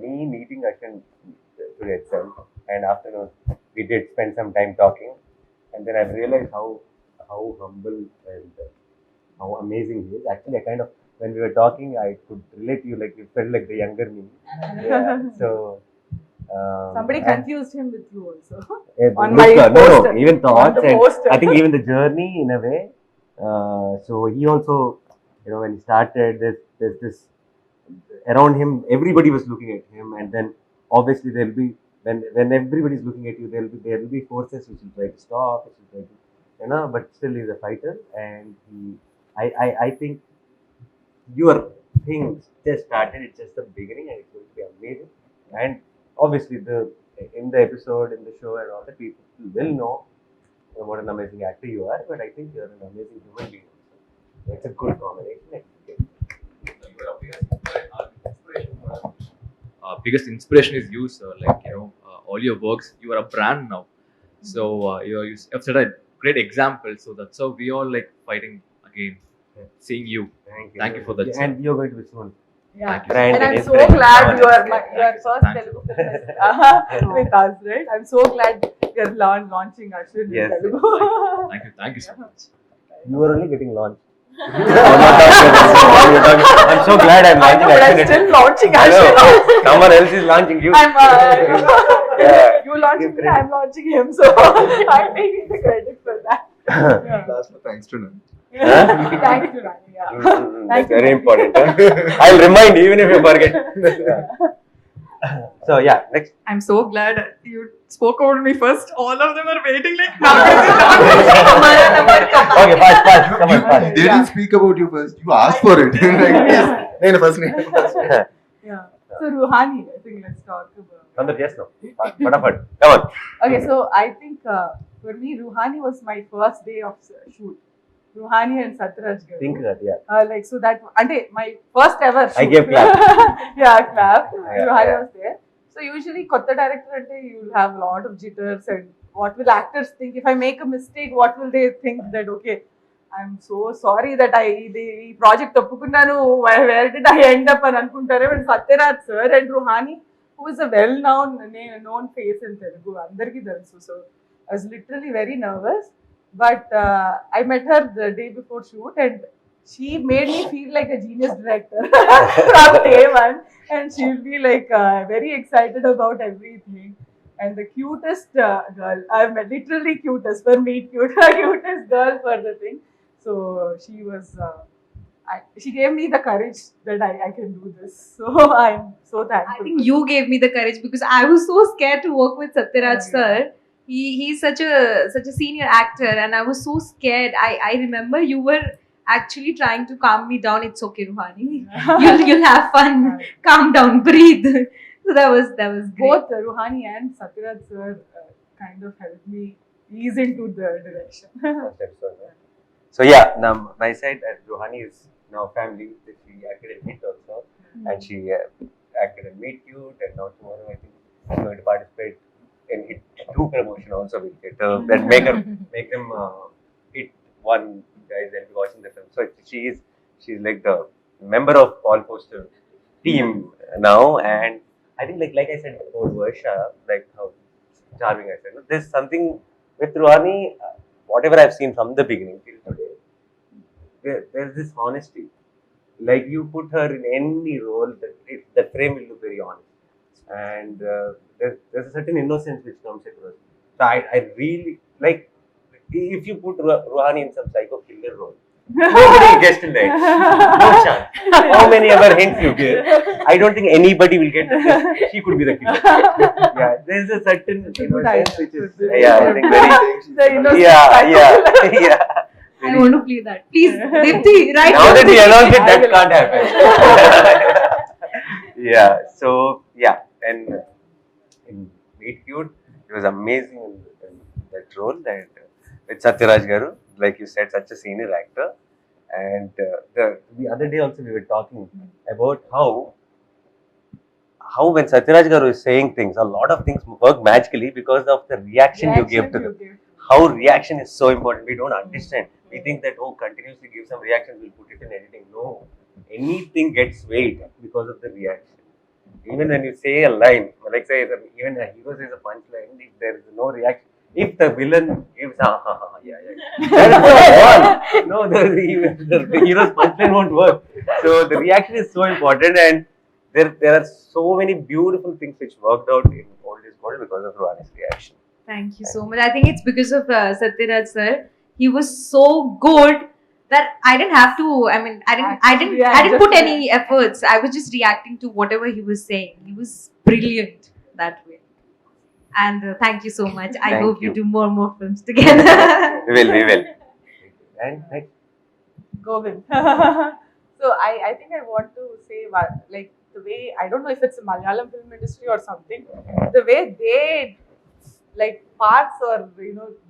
me meeting Ashwin today itself, and afternoon we did spend some time talking, and then I realized how humble and how amazing he is. Actually, I kind of, when we were talking, I could relate to you, like you felt like the younger me. Yeah. So somebody confused him with you also. On no, my poster. even thoughts, On the and poster. I think even the journey in a way. So he also, when he started, there's this around him, everybody was looking at him, and then obviously there'll be, when everybody's looking at you, there will be forces which will try to stop, which will try to, but still he's a fighter, and I think your thing just started. It's just the beginning, and it's going to be amazing. And obviously in the episode, in the show, and all that, people will know what an amazing actor you are, but I think you're an amazing human being also. It's a good combination. Biggest inspiration is you, sir. Like all your works, you are a brand now. So you have set a great example. So that's how we all like fighting again, seeing you. Thank you for that. And you're going to be soon. Yeah, Brand and I'm so inspiration. glad you are your first Thank you. Telugu film with us, right? I'm so glad you're launching Ashwin in Yes, Telugu. Thank you so much. You are only getting launched. I'm so glad I'm I launching know, but I'm Ashwin. still launching I know. Ashwin. Someone else is launching you. I'm Yeah. you launching me, I'm launching him, so I'm taking the credit for that. Yeah. Last, thanks to Nani. Thanks to Nani. Yeah. That's very important. I'll remind even if you forget. Yeah. So yeah, next. I'm so glad you spoke over me first. All of them are waiting like now. Okay, fast. Come on, fast. They didn't speak about you first. You asked for it. Like, yes. Name first name. Yeah. So Ruhani, I think let's talk about. Nandar, yes, no. Fatapat. Come on. Okay, so I think for me, Ruhani was my first day of shoot. Ruhani and Satraj garu. Think that, yeah. Like so that, ante my first ever shoot. I gave clap. Yeah, clap. Yeah, Ruhani yeah. was there. So usually, kotta director ante you'll have a lot of jitters and what will actors think? If I make a mistake, what will they think that okay? I'm so sorry that the project oppukunnanu. Where did I end up? And anukuntare. But Satyaraj sir and Ruhani, who is a well-known face in Telugu, andarki telusu. So I was literally very nervous. But I met her the day before shoot, and she made me feel like a genius director from day one. And she'll be like very excited about everything. And the cutest girl, I'm literally cutest for me, cutest girl for the thing. So she was, she gave me the courage that I can do this. So I'm so thankful. I think you gave me the courage because I was so scared to work with Satyaraj sir. He's such a senior actor, and I was so scared. I remember you were actually trying to calm me down. It's okay, Ruhani. You'll have fun. Calm down, breathe. So that was great. Both Ruhani and Satyaraj sir kind of helped me ease into the direction. First episode, no? So yeah, now my side, Rohani is now family. She acted in Hit also, and she acted in Meet Cute, and now tomorrow I think she's going to participate in Hit 2 promotion also with it. That make them hit one guys and be watching the film. So she's like the member of all poster team now, and I think like I said before, Varsha, like how charming I said. No? There's something with Ruhani, whatever I've seen from the beginning till today, there's this honesty. Like you put her in any role, the frame will look very honest, and there's a certain innocence which comes across. So I really like if you put Ruhani in some psycho killer role. Nobody will guess tonight. No chance. How many other hints you give? I don't think anybody will get that she could be the killer. Yeah, there's a certain innocence which is I think very yeah. I want to play that. Please, Dipti, right? Now that we announced it, that can't happen. Yeah. So yeah, and in Meet Cute, it was amazing in that role, and with Satyaraj Garu, like you said, such a senior actor. And the other day also we were talking about how when Satyaraj Garu is saying things, a lot of things work magically because of the reaction you give to them. How reaction is so important. We don't understand. We think that continuously give some reactions, we'll put it in editing. No, anything gets weight because of the reaction. Even when you say a line, like say even a hero says a punchline, if there is no reaction, if the villain gives yeah, that is no, the hero's punchline won't work. So the reaction is so important, and there are so many beautiful things which worked out in all this world because of Ruhani's reaction. Thank you so much. I think it's because of Satyaraj sir. He was so good that I didn't have to. I mean, I didn't put any efforts. I was just reacting to whatever he was saying. He was brilliant that way. And thank you so much. I hope you do more films together. We will. And next. Govind. So I think I want to say like the way, I don't know if it's a Malayalam film industry or something, the way they like parts or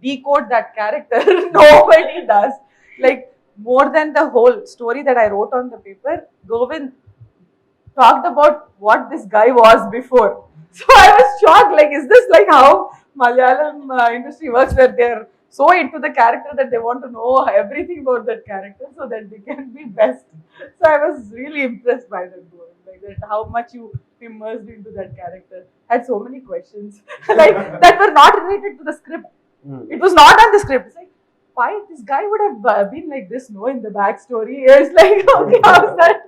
decode that character, nobody does. Like more than the whole story that I wrote on the paper, Govind talked about what this guy was before. So I was shocked, like, is this like how Malayalam industry works, where they're so into the character that they want to know everything about that character so that they can be best. So I was really impressed by that, like that how much you immersed into that character. Had so many questions like that were not related to the script. It was not on the script. It's like, why this guy would have been like this, no, in the backstory. It's like, okay, how's that?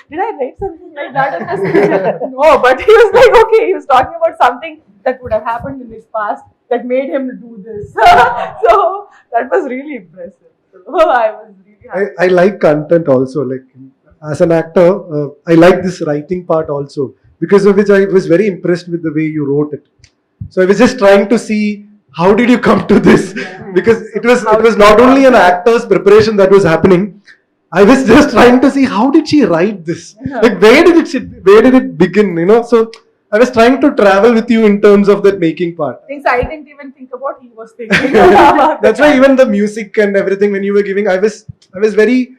Did I write something like that? No, but he was like, okay, he was talking about something that would have happened in his past that made him do this. So that was really impressive. So I was really happy. I like content also. Like as an actor, I like this writing part also, because of which I was very impressed with the way you wrote it. So I was just trying to see, how did you come to this? Because it was not only an actor's preparation that was happening. I was just trying to see, how did she write this? Like where did it begin? So I was trying to travel with you in terms of that making part. Things I didn't even think about, he was thinking. That's why even the music and everything when you were giving, I was very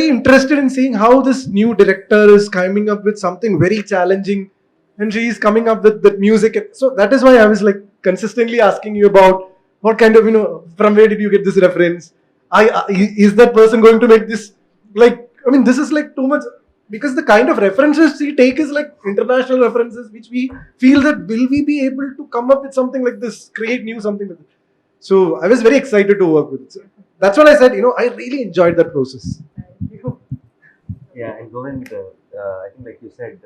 interested in seeing how this new director is coming up with something very challenging, and she is coming up with that music. So that is why I was like consistently asking you about what kind of, from where did you get this reference? Is that person going to make this, like, this is like too much, because the kind of references we take is like international references, which we feel that will we be able to come up with something like this, create new something with it. So I was very excited to work with it. So that's what I said, I really enjoyed that process. Thank you. Yeah, and Govind, I think like you said,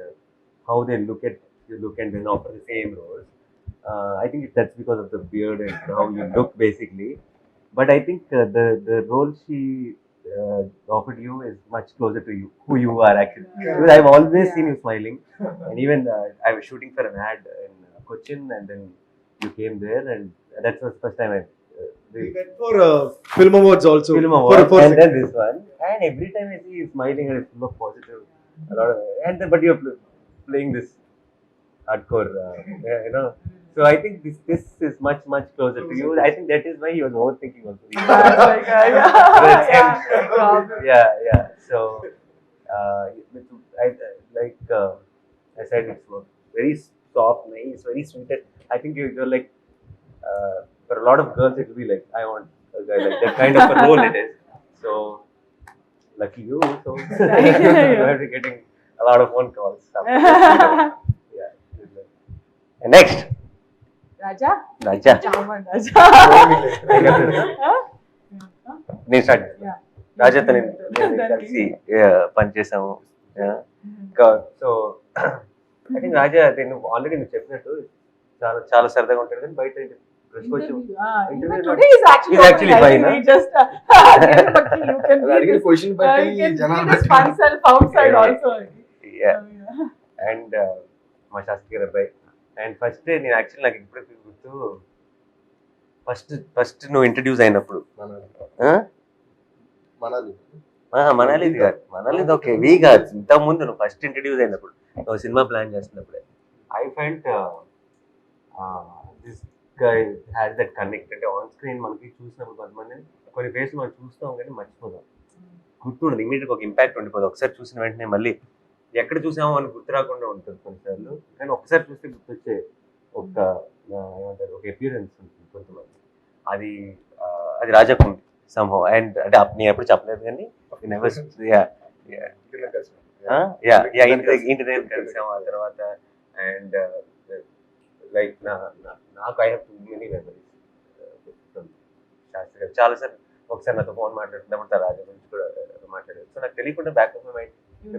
how they look at you and then offer the same roles. I think that's because of the beard and how you look basically. But I think the role she offered you is much closer to you, who you are actually. Because I've always seen you smiling, and even I was shooting for an ad in Cochin, and then you came there, and that's the first time I We went for film awards also. Film award, For and then this one, and every time I see you smiling and it's full of positive, a lot of, and then, but you're playing this hardcore, you know. So I think this is much closer to you. I think that is why he was overthinking also. Yeah. So I like I said, it's very soft, nice, very sweet. I think you're like for a lot of girls it will be like, I want a guy like that kind of a role it is. So lucky you. So you have to getting a lot of phone calls. Yeah. And next, Raja Raja. Chaman రాజా నేను start Yeah. రాజాతో నేను కలిసి పనిచేసాము. So I think రాజా నువ్వు already నువ్వు చెప్పినట్టు చాలా సరదాగా ఉంటాడు, కానీ బయట కొంచెం Today is actually He's actually fine, huh? we just you can be అడిగిన this, క్వశ్చన్ you బట్టి can జనాలు be this fun self outside also. And మా శాస్త్రి గారు అబ్బాయి. అండ్ ఫస్ట్ నేను యాక్చువల్లీ నాకు ఇప్పుడు గుర్తు, ఫస్ట్ నువ్వు ఇంట్రడ్యూస్ అయినప్పుడు మనాలిది కాదు, మనాలిది ఓకే వీ కాదు, ఇంతకుముందు నువ్వు ఫస్ట్ ఇంట్రడ్యూస్ అయినప్పుడు నువ్వు సినిమా ప్లాన్ చేస్తున్నప్పుడే I felt this guy has that connect. అంటే ఆన్ స్క్రీన్ మనకి చూసినప్పుడు కొంతమంది కొన్ని ఫేస్ మనం చూస్తాం కానీ మర్చిపోదాం, గుర్తుండదు, ఇమీడియట్గా ఒక ఇంపాక్ట్ ఉండిపోదు. ఒకసారి చూసిన వెంటనే మళ్ళీ ఎక్కడ చూసామో అని గుర్తు రాకుండా ఉంటుంది కొన్నిసార్లు, కానీ ఒకసారి చూస్తే గుర్తొచ్చే ఒక ఏమంటారు ఒక అపియరెన్స్ ఉంటుంది కొంతమంది. అది రాజాకు సంభవం. అండ్ అంటే నేను ఎప్పుడు చెప్పలేదు కానీ ఇంటి దగ్గర కలిసాము ఆ తర్వాత. అండ్ లైక్ నాకు I have too many memories Shastri garu. చాలా సార్ ఒకసారి నాతో ఫోన్ మాట్లాడుతున్నప్పుడు రాజా గురించి కూడా మాట్లాడారు. సో నాకు తెలియకుండా బ్యాక్ ఆఫ్ మై మైండ్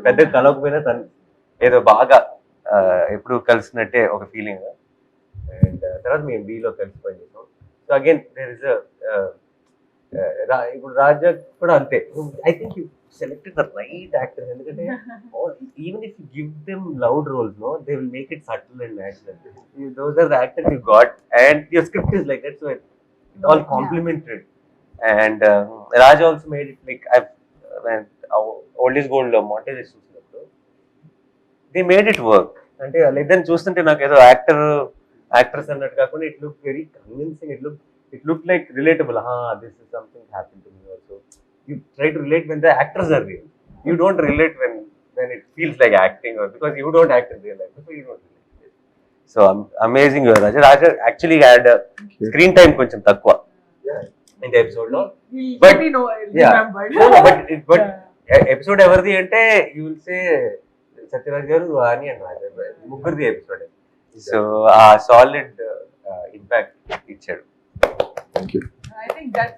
పెద్దగా కలవకపోయినా తను ఏదో బాగా ఎప్పుడు కలిసినట్టే ఒక ఫీలింగ్. అండ్ తర్వాత మేము బీలో కలిసి పనిచేసాం. సో అగైన్ దేర్ ఇస్ ఇప్పుడు రాజా కూడా అంతే. I think you selected the right actors. ఎందుకంటే even if you give them loud roles no they will make it subtle and natural. Those are the actors you got and your script is like that. So it all complemented. And Raja also made it like old is gold montages చూసినప్పుడు they made it work. అంటే ఇద్దరిని చూస్తుంటే నాకు ఏదో actors అన్నట్టు కాకుండా it look very convincing. It look like relatable. This is something happen to me also. You try to relate when the actors are real. You don't relate when it feels like acting, or because you don't act in real life, so you don't relate. So amazing, Raja. Raja actually had a screen time koncham takwa in the episode, no? But He know yeah, remembered. no, but episode everdi ante you will say Satyaraj garu, Nani and Raja muggurdi episode. So solid impact ichadu. Thank you. I think that's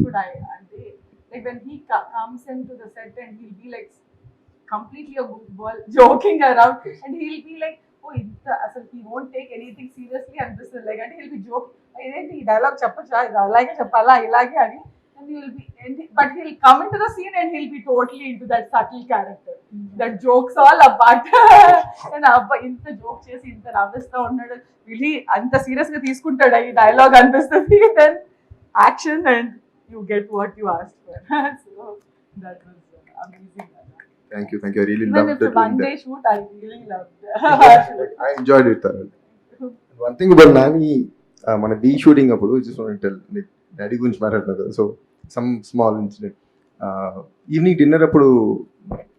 what I did. Like when he comes into the set and he'll be like completely a goofball, joking around, and he'll be like, oh, he won't take anything seriously, and this is like, and he'll be joking. Identi dialogue chappacha, alage chappala, ilage ani, and but he'll come into the scene and he'll be totally into that subtle character. That jokes all apart, and abba inta joke chesi inta navista unnadu, really anta serious ga తీసుకుంటాడా ఈ dialogue అనిపిస్తుంది. Then action and you get what you asked for. So that was amazing. Thank you. I really Even loved if the it. one day shoot, I really loved it. I enjoyed it thoroughly. One thing about Nani, మన be shooting అప్పుడు just want to tell, like daddy గురించి మాట్లాడుతున్నారు కదా. So some small incident. Evening dinner అప్పుడు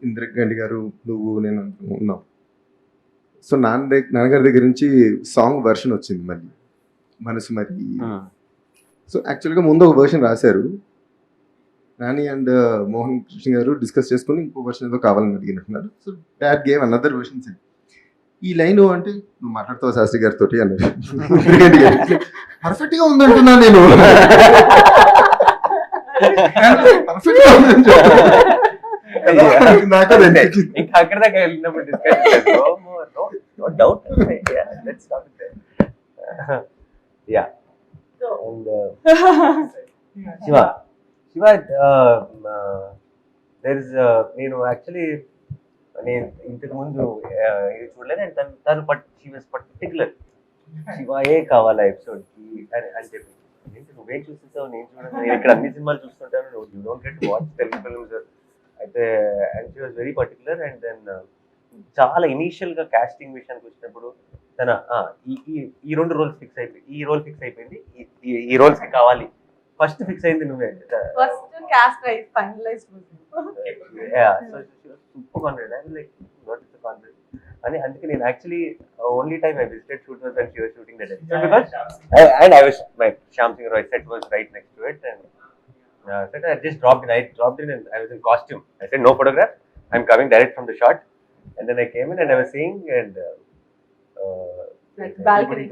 ఇంద్రగండి గారు, నువ్వు, నేను ఉన్నాం. సో నాన్నగారి దగ్గర నుంచి సాంగ్ వర్షన్ వచ్చింది మళ్ళీ, మనసు మరి. సో యాక్చువల్గా ముందు ఒక వర్షన్ రాశారు, నాని అండ్ మోహన్ కృష్ణ గారు డిస్కస్ చేసుకుని ఇంకో వర్షన్ ఏదో కావాలని అడిగినట్టున్నారు. So dad gave another version. ఈ లైన్ అంటే నువ్వు మాట్లాడుతావు శాస్త్రి గారితో అన్నారు. పర్ఫెక్ట్ గా ఉందంటున్నా నేను, పర్ఫెక్ట్ గా ఉందని నాకు ఇంకా అక్కడ దాకా వెళ్ళినప్పుడు discussion no doubt. Let's start there. Yeah. And Shiva, there is నేను యాక్చువల్లీ నేను ఇంతకు ముందు ఇది చూడలేదు. అండ్ తను షీ వాజ్ పర్టికులర్, శివాయే కావాలా ఎపిసోడ్కి అని చెప్పి ఏంటి నువ్వేం చూస్తుంటావు నేను చూడను, నేను ఇక్కడ అన్ని సినిమాలు చూస్తుంటాను, you don't get watch Telugu films అయితే. And she was very particular. And then చాలా ఇనీషియల్గా కాస్టింగ్ విషయానికి వచ్చినప్పుడు తన ఈ 2 రోల్స్ ఫిక్స్ అయిపోయింది, ఈ రోల్ ఫిక్స్ అయిపోయింది, ఈ రోల్స్కి కావాలి, ఫస్ట్ ఫిక్స్ అయింది నువ్వే. First cast rice finalize super confident. I like not so confident అని. అందుకే నేను actually only time I visited shoot was when she was shooting that episode, because I was my Shyam Singh Roy set was right next to it, and set I just dropped in and I was in costume. I said no photograph, I'm coming direct from the shot. And then I came in and I was seeing, and like balcony.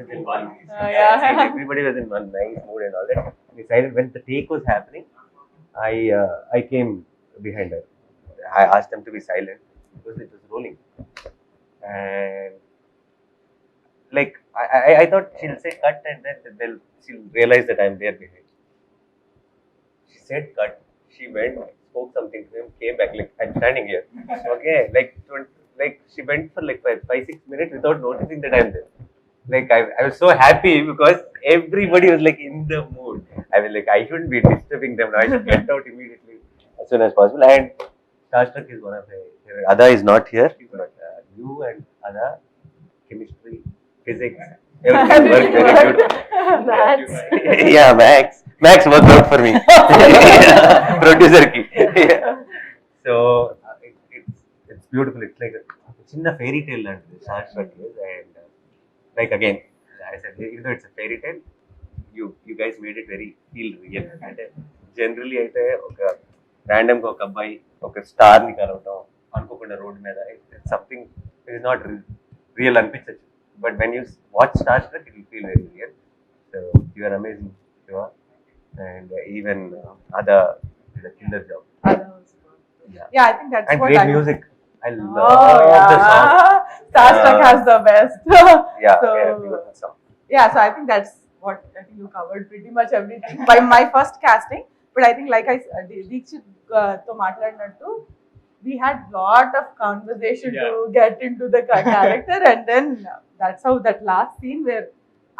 Everybody was in one nice mood and all that. Decided when the take was happening, I came behind her. I asked them to be silent because it was rolling, and like I thought she'll say cut, and then she'll realize that I'm there behind. She said cut. She went, spoke something to him, came back like I'm standing here. Okay, like she went for like 5-6 minutes without noticing that I'm there. Like I was so happy because everybody was like in the mood. I was like, I shouldn't be disturbing them now. I should get out immediately as soon as possible. And Starstruck is one of my favorite. Ada is not here, but you and Ada, chemistry, physics, everything worked very good. Yeah, Max worked out for me. Producer ki. So it's beautiful. It's like a chinna fairy tale and Starstruck is, and like again, I said, even though it's a fairy tale, you guys made it very feel real. And generally అయితే ఒక random గా ఒక అబ్బాయి ఒక star ని కలవటం అనుకోకుండా road మీద, it's something it is not real అనిపించచ్చు, but when you watch star struck it will feel very real. So you are amazing Shiva, and even other killer job. Yeah, I think that's and what great music. I love the song. Starstruck has the best. Yeah, So, beautiful song. yeah, so I think that's what I think you covered pretty much everything by my first casting. But I think like Deekshit to మాట్లాడినట్టు, we had lot of conversation to get into the character, and then that's how that last scene where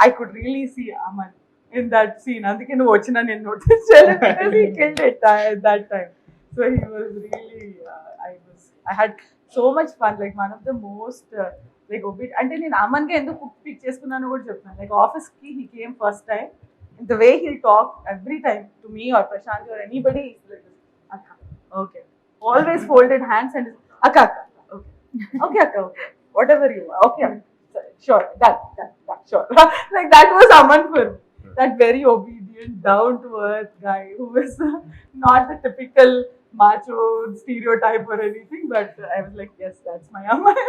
I could really see Aman in that scene. అందుకే నువ్వు వచ్చినా నేను notice చేయలేదు because he killed it at that time. So he was really I had so much fun, like one of the most like obit అంటే నేను అమన్ గా ఎందుకు pick చేసుకున్నాను కూడా చెప్తాను. like ఆఫీస్ కి he came first time, and the way he'll talk every time to me or Prashant or anybody is like akka, okay, always folded hands and akka okay akka okay whatever you want, okay sure that sure. Like that was Aman for me, that very obedient down to earth guy who was not the typical macho stereotype or anything, but I was like, yes, that's my Aman.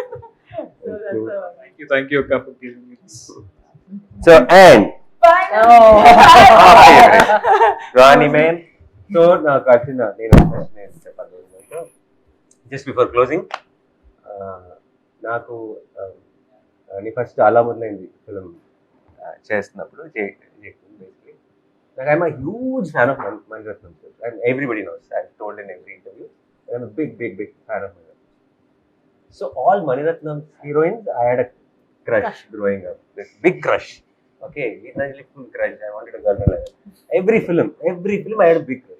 So that's thank you Akka, for giving me this. So and Nani man. So నాకు వచ్చిన నేను చెప్పాలి just before closing, నాకు నీ first అలా మొదలైంది film చేస్తున్నప్పుడు basically నాకు I'm a huge fan of Mani Ratnam sir, and everybody knows, I told in every interview I'm a big fan of Mani Ratnam. So all Maniratnam's heroines I had a crush growing up, this big crush. Okay, literally full crush. I wanted a girlfriend like that. Every film I had a big crush.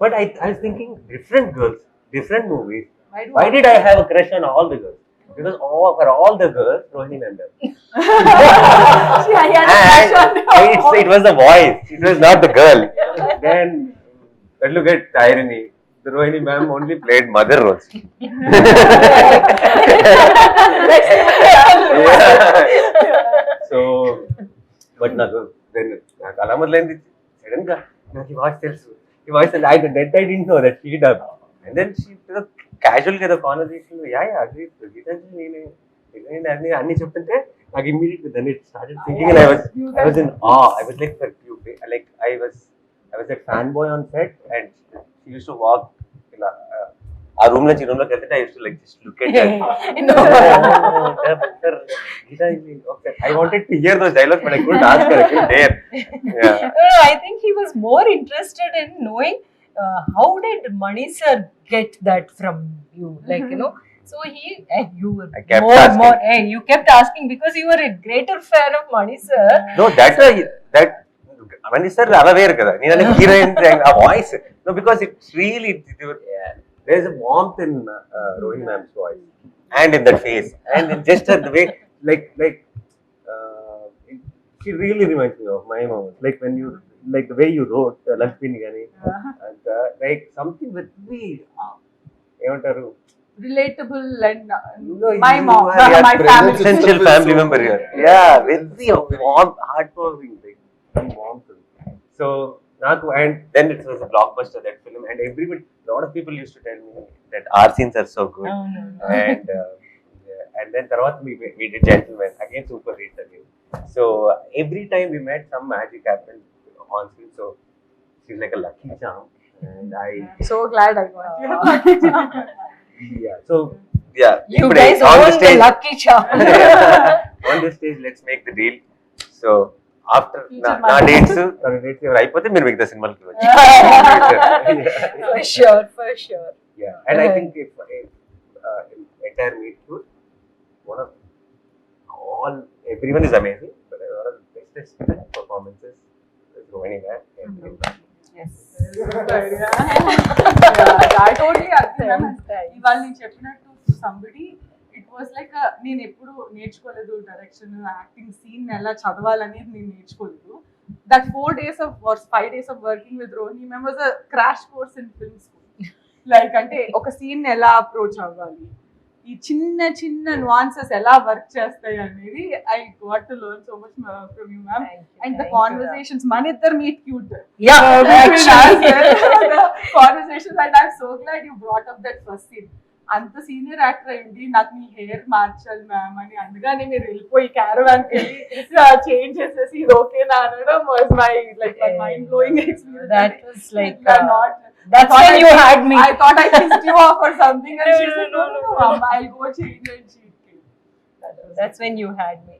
But I was thinking, different girls, different movies. Why did I have a crush on all the girls? Because for all the girls, Rohini Nandar. And it was the voice, it was not the girl. Then, look at the irony. The Rohini ma'am only played mother roles. So, but నాకు అలా మొదలైంది sudden గా, నాకు ఈ voice తెలుసు, ఈ voice I didn't know that she did. And then she casual గా conversation Gitanjali నేను అన్ని చెప్తుంటే నాకు immediately then it started thinking, and I was in awe. I was like I was a fanboy on set, and she used to walk ఇలా ఆ room నుంచి room లోకి వెళ్తే I used to like just look at her. I wanted to hear those dialogues, but I couldn't ask her. I couldn't dare. Yeah. I think he was more interested in knowing how did Mani sir get that from you, like so you were I kept asking. you kept asking because you were a greater fan of Mani sir. No, that అవన్నీ sir అలా వేరు కదా నేను heroine ఆ voice no because it's really there is a warmth in Rohini ma'am's voice and in that face and just the way like she really reminds me of my mom, like when you like the way you wrote Lakshmi Gani and like something with me ఏమంటారు Relatable and No, my you mom, are my family. essential family member here. Yeah, very warm, heartwarming, like some warmth. So, and then it was a blockbuster, that film, and everybody, a lot of people used to tell me that our scenes are so good. Oh, no. And then Tarawat we did Gentleman, again super hit again. So every time we met, some magic happened on screen. So she's like a lucky charm, and I. So glad I got you. Yeah. So yeah. You ఇప్పుడు guys on the own the stage- lucky charm. On this stage, let's make the deal. So after Future నా money. dates ఎవరు అయిపోతే మీరు మిగతా సినిమాలకి వచ్చి For sure. Yeah. And I think if entire meet cute, everyone is amazing, but one of the bestest performances is Rohini ma'am. Yes. I totally understand. ఇవాళ నేను చెప్పినట్టు somebody, it was like నేను ఎప్పుడు నేర్చుకోలేదు డైరెక్షన్ యాక్టింగ్ సీన్ ఎలా చదవాలనేది నేను నేర్చుకోలేదు. That 4 days of or 5 days of working with Rohini ma'am was a crash course in film school. Like అంటే ఒక సీన్ ఎలా అప్రోచ్ అవ్వాలి, ఈ చిన్న చిన్న nuances ఎలా వర్క్ చేస్తాయి అనేది I got to learn so much from you ma'am. And the conversations, మన ఇద్దరు meet cute. Yeah, between us, the conversations, and I'm so glad you brought up that first scene. అంత senior actor అయ్యింది నాకు మీ hair మార్చాలి ma'am అని అందుకని మీరు వెళ్ళిపోయి క్యారవాన్కి వెళ్ళి చేంజ్ చేసేసి ఇది ఓకేనా అనడం was my like mind blowing experience. That was like, not. That's when you had me. I thought I pissed you off or something, and she said, no, I'll go change and she came. That's when you had me.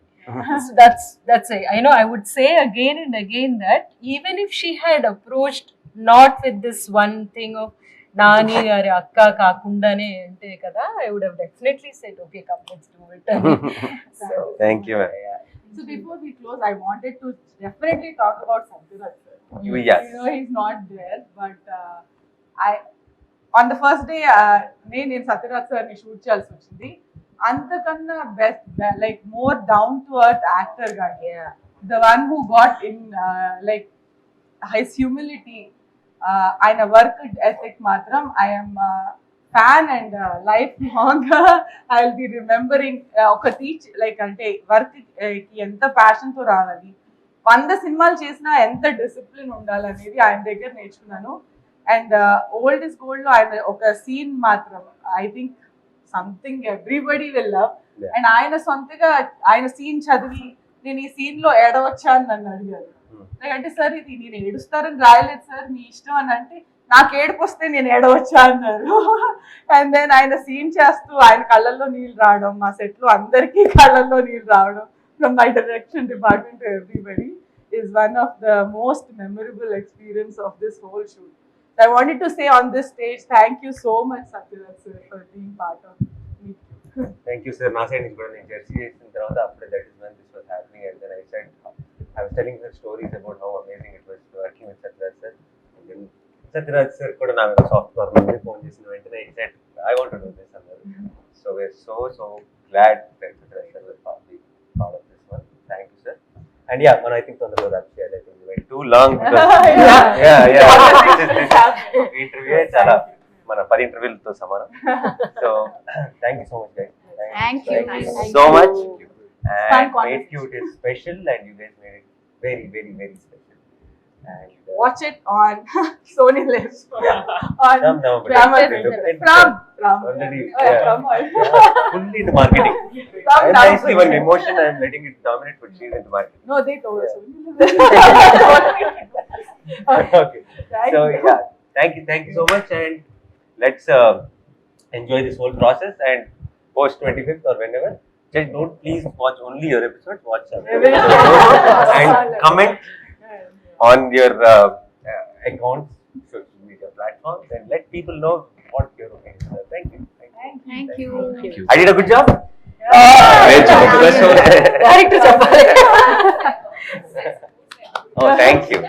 So that's it. I know I would say again and again that even if she had approached not with this one thing of Nani గారి అక్క కాకుండానే అంటే కదా, I would have definitely said, okay, come, let's do it. So, Thank you, ma'am. So before we close, I wanted to definitely talk about Satyaraj sir. Yes. You know, he's not there, but on the first day, నేను సత్యరాజ్ సార్ని shoot చేయాల్సి వచ్చింది. అంతకన్నా best like more down to earth actor గాని, the one who got in like his humility, ఆయన work ethic మాత్రం I'm fan and life long I will be remembering. ఒక teach like అంటే వర్క్ కి ఎంత ప్యాషన్తో రావాలి, 100 సినిమాలు చేసినా ఎంత డిసిప్లిన్ ఉండాలనేది ఆయన దగ్గర నేర్చుకున్నాను. అండ్ ఓల్డ్ ఇస్ గోల్డ్ లో ఆయన ఒక సీన్ మాత్రం I think something everybody will love. And ఆయన సొంతగా ఆయన సీన్ చదివి నేను ఈ సీన్ లో ఏడవచ్చా అని నన్ను అడిగారు. అంటే సార్ ఇది నేను ఏడుస్తారని రాయలేదు సార్, మీ ఇష్టం అని అంటే నాకు ఏడుపు వస్తే నేను ఏడవచ్చా అన్నారు. అండ్ దెన్ ఆయన సీన్ చేస్తూ ఆయన కళ్ళల్లో నీళ్ళు రావడం, మా సెట్ లో అందరికీ కళ్ళల్లో నీళ్ళు రావడం from my direction department to everybody is one of the most memorable experience of this whole shoot. So I wanted to say on this stage, thank you so much Satyaraj sir for being part of it. Thank you, sir. నా side నుంచి కూడా నేను Jersey చేసిన తర్వాత అప్పుడే that is when this was happening, and then I was telling her stories about how amazing it was working with Satyaraj sir. And then Satyaraj sir కూడా నా మీద సాఫ్ట్ కార్నర్ నుండి ఫోన్ చేసిన వెంటనే he said I want to do this అన్నారు. So we're so glad that Satyaraj sir was part of this one. Thank you, sir. And yeah, I think తొందరగా wrap చేయాలి. I think we went too long because this interview చాలా మన 10 ఇంటర్వ్యూలతో సమానం. So thank you so much guys. Thank you. So much. And Made Cute is special, and you guys made it very special. And Watch it on Sony Live. On from November. From Already, fully into From marketing. I'm now. nicely one emotion. I'm letting it dominate, but she's into marketing. No, they told us. Okay. So yeah, thank you so much, and let's enjoy this whole process. And post 25th or whenever, just don't please watch only your episodes. Watch others. And comment on your accounts, social media platforms, and let people know what your opinions are. Thank you. Thank you. I did a good job. Great job. Best. Director చెప్పాలి. Oh, thank you.